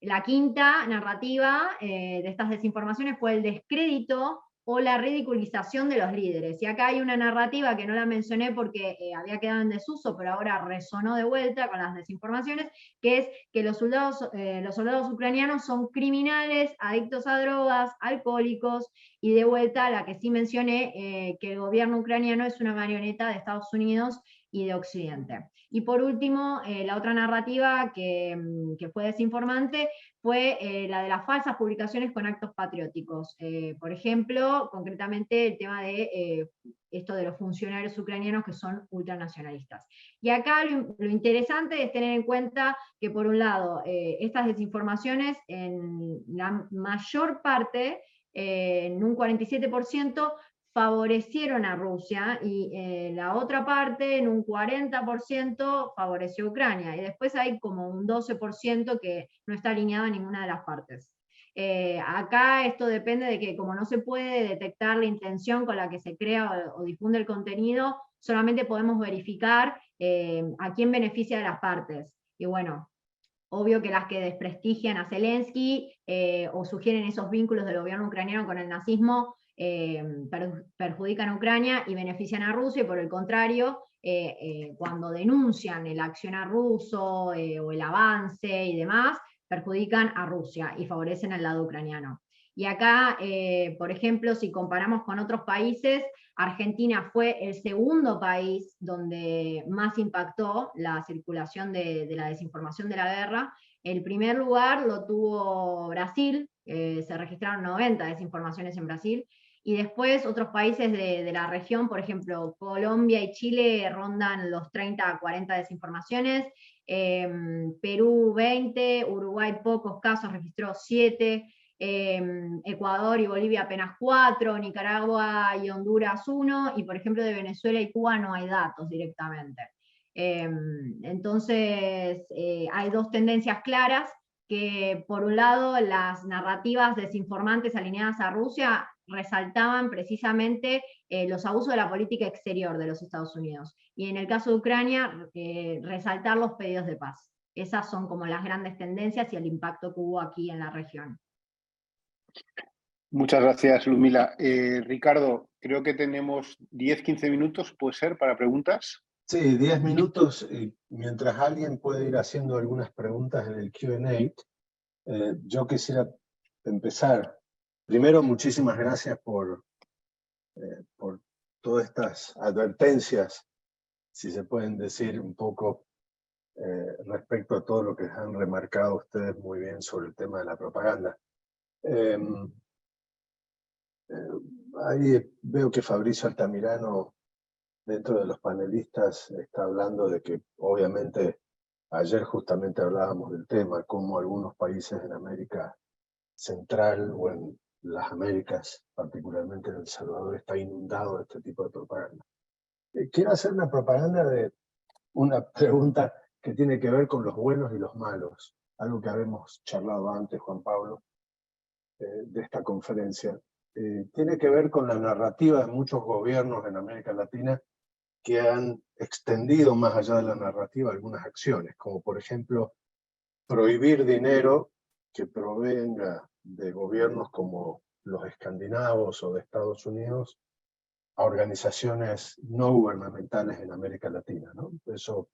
La quinta narrativa de estas desinformaciones fue el descrédito o la ridiculización de los líderes. Y acá hay una narrativa que no la mencioné porque había quedado en desuso, pero ahora resonó de vuelta con las desinformaciones, que es que los soldados ucranianos son criminales, adictos a drogas, alcohólicos, y de vuelta la que sí mencioné, que el gobierno ucraniano es una marioneta de Estados Unidos y de Occidente. Y por último, la otra narrativa que fue desinformante fue la de las falsas publicaciones con actos patrióticos. Por ejemplo, concretamente el tema de esto de los funcionarios ucranianos que son ultranacionalistas. Y acá lo interesante es tener en cuenta que, por un lado, estas desinformaciones en la mayor parte, en un 47%, favorecieron a Rusia y la otra parte, en un 40%, favoreció a Ucrania. Y después hay como un 12% que no está alineado a ninguna de las partes. Acá esto depende de que como no se puede detectar la intención con la que se crea o difunde el contenido, solamente podemos verificar a quién beneficia de las partes. Y bueno, obvio que las que desprestigian a Zelensky o sugieren esos vínculos del gobierno ucraniano con el nazismo perjudican a Ucrania y benefician a Rusia, y por el contrario, cuando denuncian el accionar ruso o el avance y demás, perjudican a Rusia y favorecen al lado ucraniano. Y acá, por ejemplo, si comparamos con otros países, Argentina fue el segundo país donde más impactó la circulación de la desinformación de la guerra. El primer lugar lo tuvo Brasil, se registraron 90 desinformaciones en Brasil, y después otros países de la región, por ejemplo, Colombia y Chile rondan los 30 a 40 desinformaciones, Perú 20, Uruguay pocos casos, registró 7, Ecuador y Bolivia apenas 4, Nicaragua y Honduras 1, y por ejemplo de Venezuela y Cuba no hay datos directamente. Entonces hay dos tendencias claras, que por un lado las narrativas desinformantes alineadas a Rusia resaltaban precisamente los abusos de la política exterior de los Estados Unidos, y en el caso de Ucrania resaltar los pedidos de paz. Esas son como las grandes tendencias y el impacto que hubo aquí en la región.
Muchas gracias, Ludmila. Ricardo, creo que tenemos 10-15 minutos, ¿puede ser, para preguntas?
Sí, 10 minutos, y mientras alguien puede ir haciendo algunas preguntas en el Q&A, yo quisiera empezar. Primero, muchísimas gracias por todas estas advertencias, si se pueden decir un poco, respecto a todo lo que han remarcado ustedes muy bien sobre el tema de la propaganda. Ahí veo que Fabricio Altamirano, dentro de los panelistas, está hablando de que, obviamente, ayer justamente hablábamos del tema, cómo algunos países en América Central o en las Américas, particularmente en El Salvador, está inundado de este tipo de propaganda. Quiero hacer una pregunta que tiene que ver con los buenos y los malos, algo que habíamos charlado antes, Juan Pablo, de esta conferencia. Tiene que ver con la narrativa de muchos gobiernos en América Latina que han extendido más allá de la narrativa algunas acciones, como por ejemplo prohibir dinero que provenga de gobiernos como los escandinavos o de Estados Unidos a organizaciones no gubernamentales en América Latina, ¿no? Eso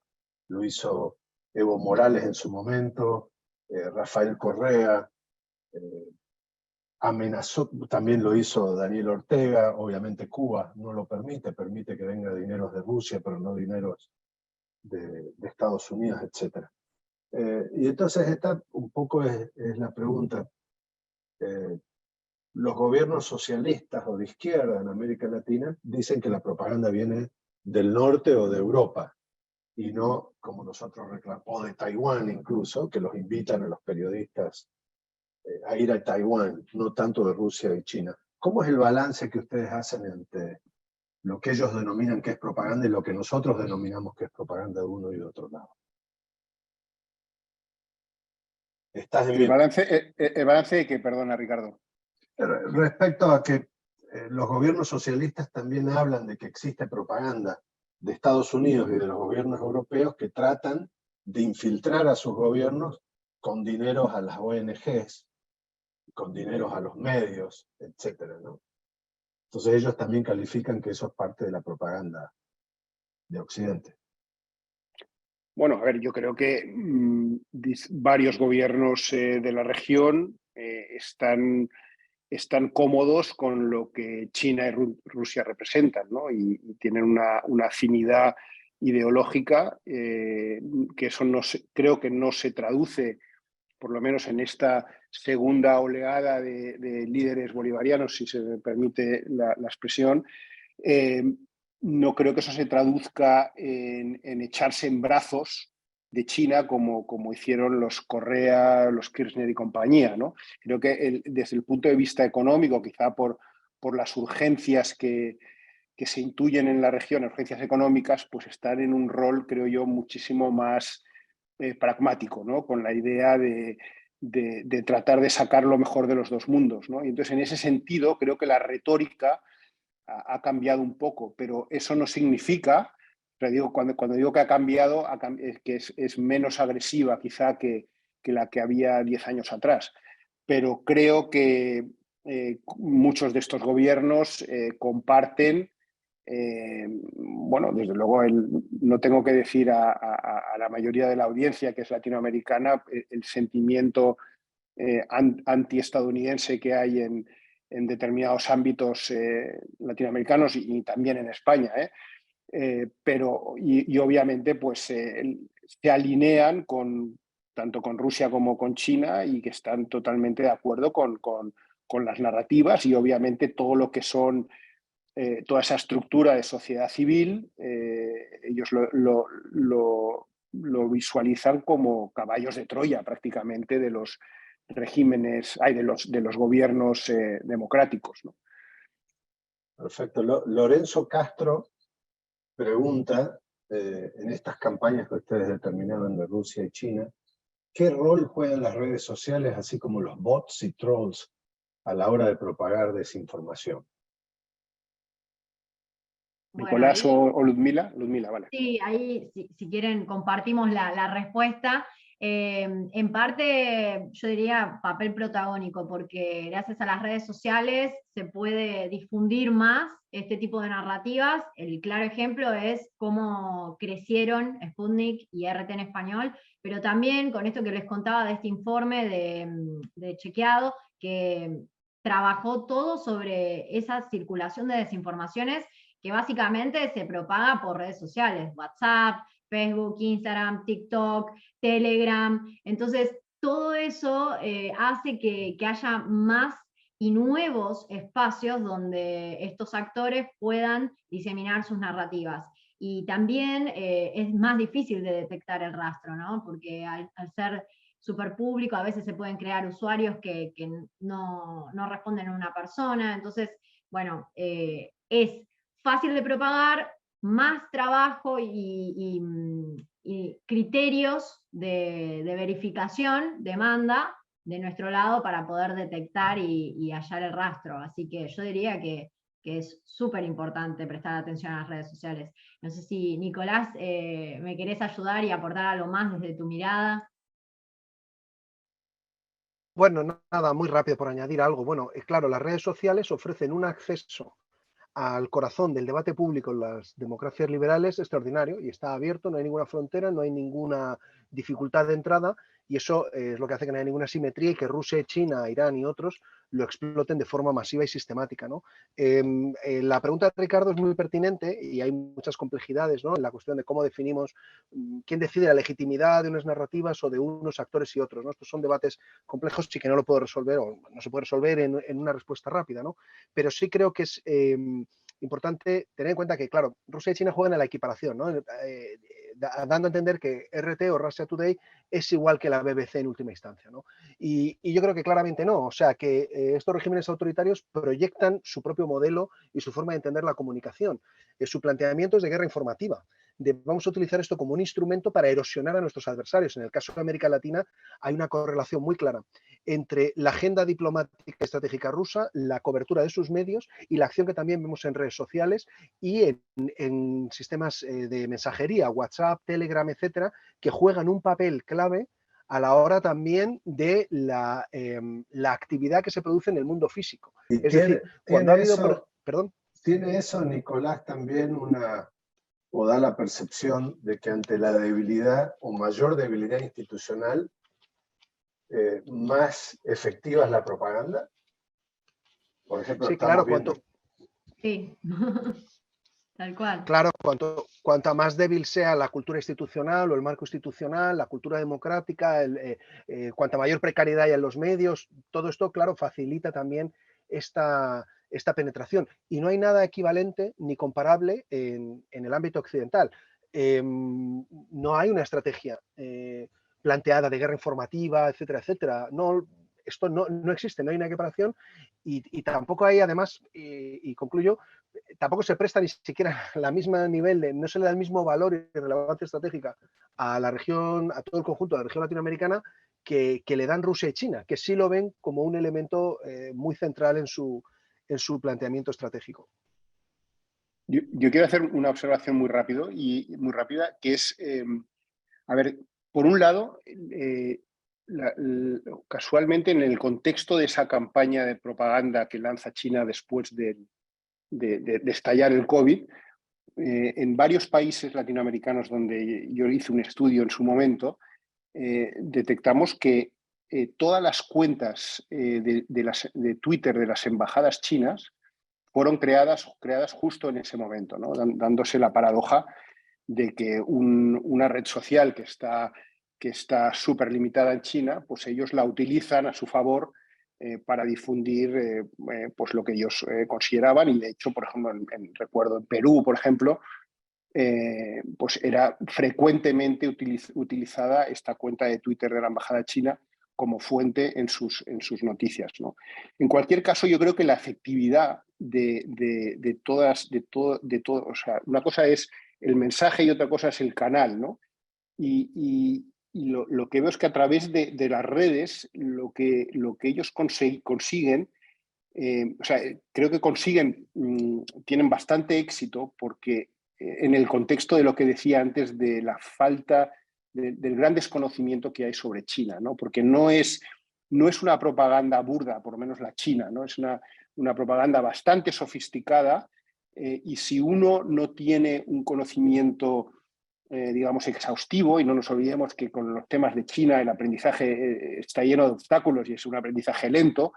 lo hizo Evo Morales en su momento, Rafael Correa, amenazó, también lo hizo Daniel Ortega. Obviamente Cuba no lo permite que venga dineros de Rusia, pero no dineros de Estados Unidos, etc. Y entonces esta un poco es la pregunta. Los gobiernos socialistas o de izquierda en América Latina dicen que la propaganda viene del norte o de Europa, y no, como nosotros reclamamos, o de Taiwán incluso, que los invitan a los periodistas a ir a Taiwán, no tanto de Rusia y China. ¿Cómo es el balance que ustedes hacen entre lo que ellos denominan que es propaganda y lo que nosotros denominamos que es propaganda de uno y de otro lado? ¿Estás en
el balance de que, perdona, Ricardo.
Respecto a que los gobiernos socialistas también hablan de que existe propaganda de Estados Unidos y de los gobiernos europeos que tratan de infiltrar a sus gobiernos con dineros a las ONGs, con dineros a los medios, etcétera, ¿no? Entonces ellos también califican que eso es parte de la propaganda de Occidente.
Bueno, a ver, yo creo que varios gobiernos de la región están cómodos con lo que China y Rusia representan, ¿no? Y tienen una afinidad ideológica que eso creo que no se traduce, por lo menos en esta segunda oleada de líderes bolivarianos, si se me permite la expresión. No creo que eso se traduzca en echarse en brazos de China como hicieron los Correa, los Kirchner y compañía, ¿no? Creo que desde el punto de vista económico, quizá por por las urgencias que se intuyen en la región, urgencias económicas, pues están en un rol, creo yo, muchísimo más pragmático, ¿no? Con la idea de tratar de sacar lo mejor de los dos mundos, ¿no? Y entonces, en ese sentido, creo que la retórica ha cambiado un poco, pero eso no significa, pero digo, cuando digo que ha cambiado, que es menos agresiva quizá que la que había 10 años atrás. Pero creo que muchos de estos gobiernos comparten, bueno, desde luego no tengo que decir a la mayoría de la audiencia que es latinoamericana el sentimiento antiestadounidense que hay en determinados ámbitos latinoamericanos y también en España, pero obviamente pues se alinean tanto con Rusia como con China y que están totalmente de acuerdo con las narrativas y obviamente todo lo que son toda esa estructura de sociedad civil, ellos lo visualizan como caballos de Troya prácticamente de los regímenes, de los gobiernos democráticos, ¿no?
Perfecto. Lorenzo Castro pregunta, en estas campañas que ustedes determinaban de Rusia y China, ¿qué rol juegan las redes sociales, así como los bots y trolls, a la hora de propagar desinformación?
Bueno,
Nicolás
ahí,
o Ludmila. Ludmila, vale.
sí, ahí si quieren compartimos la respuesta. En parte, yo diría papel protagónico, porque gracias a las redes sociales se puede difundir más este tipo de narrativas. El claro ejemplo es cómo crecieron Sputnik y RT en español, pero también con esto que les contaba de este informe de Chequeado, que trabajó todo sobre esa circulación de desinformaciones que básicamente se propaga por redes sociales, WhatsApp, Facebook, Instagram, TikTok, Telegram. Entonces, todo eso hace que haya más y nuevos espacios donde estos actores puedan diseminar sus narrativas. Y también es más difícil de detectar el rastro, ¿no? Porque al ser súper público, a veces se pueden crear usuarios que no responden a una persona. Entonces, bueno, es fácil de propagar, más trabajo y criterios de verificación, demanda de nuestro lado para poder detectar y hallar el rastro. Así que yo diría que es súper importante prestar atención a las redes sociales. No sé si, Nicolás, me querés ayudar y aportar algo más desde tu mirada.
Bueno, nada, muy rápido por añadir algo. Bueno, claro, las redes sociales ofrecen un acceso al corazón del debate público en las democracias liberales extraordinario y está abierto, no hay ninguna frontera, no hay ninguna dificultad de entrada y eso es lo que hace que no haya ninguna simetría y que Rusia, China, Irán y otros lo exploten de forma masiva y sistemática, ¿no? La pregunta de Ricardo es muy pertinente y hay muchas complejidades, ¿no? En la cuestión de cómo definimos quién decide la legitimidad de unas narrativas o de unos actores y otros, ¿no? Estos son debates complejos y que no lo puedo resolver o no se puede resolver en una respuesta rápida, ¿no? Pero sí creo que es importante tener en cuenta que, claro, Rusia y China juegan a la equiparación, ¿no? Dando a entender que RT o Russia Today es igual que la BBC en última instancia, ¿no? Y yo creo que claramente no, o sea, que estos regímenes autoritarios proyectan su propio modelo y su forma de entender la comunicación. Su planteamiento es de guerra informativa, vamos a utilizar esto como un instrumento para erosionar a nuestros adversarios. En el caso de América Latina hay una correlación muy clara entre la agenda diplomática y estratégica rusa, la cobertura de sus medios y la acción que también vemos en redes sociales y en sistemas de mensajería, WhatsApp, Telegram, etcétera, que juegan un papel clave a la hora también de la actividad que se produce en el mundo físico.
Y
es decir, cuando ha habido... Perdón.
¿Tiene eso, Nicolás, también o da la percepción de que ante la debilidad o mayor debilidad institucional, más efectiva es la propaganda? Por ejemplo,
Sí,
estamos
claro,
viendo...
Sí, tal cual.
Claro, cuanta más débil sea la cultura institucional o el marco institucional, la cultura democrática, cuanta mayor precariedad haya en los medios, todo esto, claro, facilita también esta penetración. Y no hay nada equivalente ni comparable en el ámbito occidental. No hay una estrategia planteada de guerra informativa, etcétera, etcétera. No, esto no existe, no hay una equiparación y tampoco hay, además, y concluyo, tampoco se presta ni siquiera la misma nivel, no se le da el mismo valor y relevancia estratégica a la región, a todo el conjunto de la región latinoamericana que le dan Rusia y China, que sí lo ven como un elemento muy central en su planteamiento estratégico.
Yo quiero hacer una observación muy rápida, que es, a ver, por un lado, casualmente en el contexto de esa campaña de propaganda que lanza China después de estallar el COVID, en varios países latinoamericanos donde yo hice un estudio en su momento, detectamos que todas las cuentas de Twitter de las embajadas chinas fueron creadas justo en ese momento, ¿no? Dándose la paradoja de que una red social que está súper limitada en China, pues ellos la utilizan a su favor para difundir pues lo que ellos consideraban, y de hecho, por ejemplo, recuerdo en Perú, por ejemplo, pues era frecuentemente utilizada esta cuenta de Twitter de la Embajada China como fuente en sus noticias, ¿no? En cualquier caso, yo creo que la efectividad de todo, o sea, una cosa es el mensaje y otra cosa es el canal, ¿no? Y lo que veo es que a través de las redes lo que ellos consiguen, o sea, creo que tienen bastante éxito porque en el contexto de lo que decía antes de la falta del gran desconocimiento que hay sobre China, ¿no? Porque no es una propaganda burda, por lo menos la China, ¿no? Es una propaganda bastante sofisticada, y si uno no tiene un conocimiento, digamos, exhaustivo, y no nos olvidemos que con los temas de China el aprendizaje está lleno de obstáculos y es un aprendizaje lento,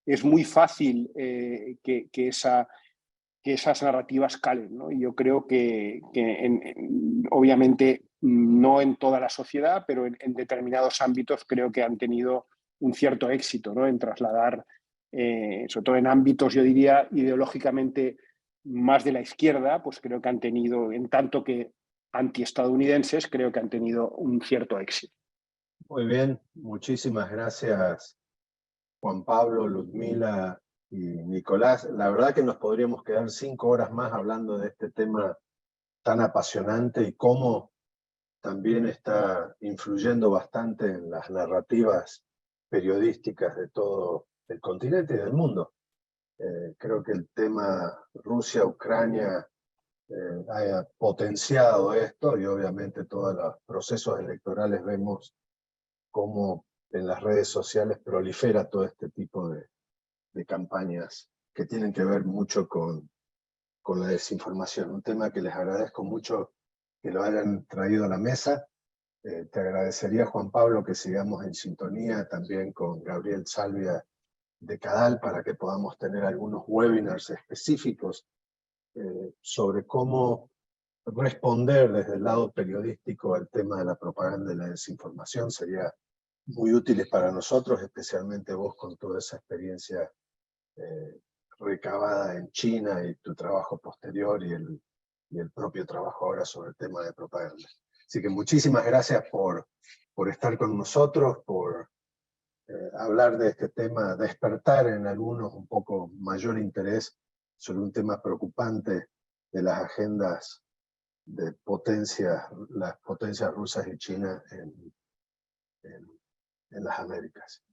es muy fácil que esas narrativas calen, ¿no? Y yo creo que obviamente no en toda la sociedad, pero en determinados ámbitos creo que han tenido un cierto éxito, ¿no? En trasladar, sobre todo en ámbitos, yo diría, ideológicamente más de la izquierda, pues creo que han tenido, en tanto que antiestadounidenses, creo que han tenido un cierto éxito.
Muy bien, muchísimas gracias, Juan Pablo, Ludmila y Nicolás. La verdad que nos podríamos quedar 5 horas más hablando de este tema tan apasionante y cómo también está influyendo bastante en las narrativas periodísticas de todo el continente y del mundo. Creo que el tema Rusia-Ucrania haya potenciado esto, y obviamente todos los procesos electorales vemos cómo en las redes sociales prolifera todo este tipo de campañas que tienen que ver mucho con la desinformación. Un tema que les agradezco mucho que lo hayan traído a la mesa. Te agradecería, Juan Pablo, que sigamos en sintonía también con Gabriel Salvia de Cadal para que podamos tener algunos webinars específicos sobre cómo responder desde el lado periodístico al tema de la propaganda y la desinformación. Sería muy útiles para nosotros, especialmente vos con toda esa experiencia recabada en China y tu trabajo posterior y el propio trabajo ahora sobre el tema de propaganda. Así que muchísimas gracias por estar con nosotros, por hablar de este tema, despertar en algunos un poco mayor interés sobre un tema preocupante de las agendas de las potencias rusas y China en las Américas.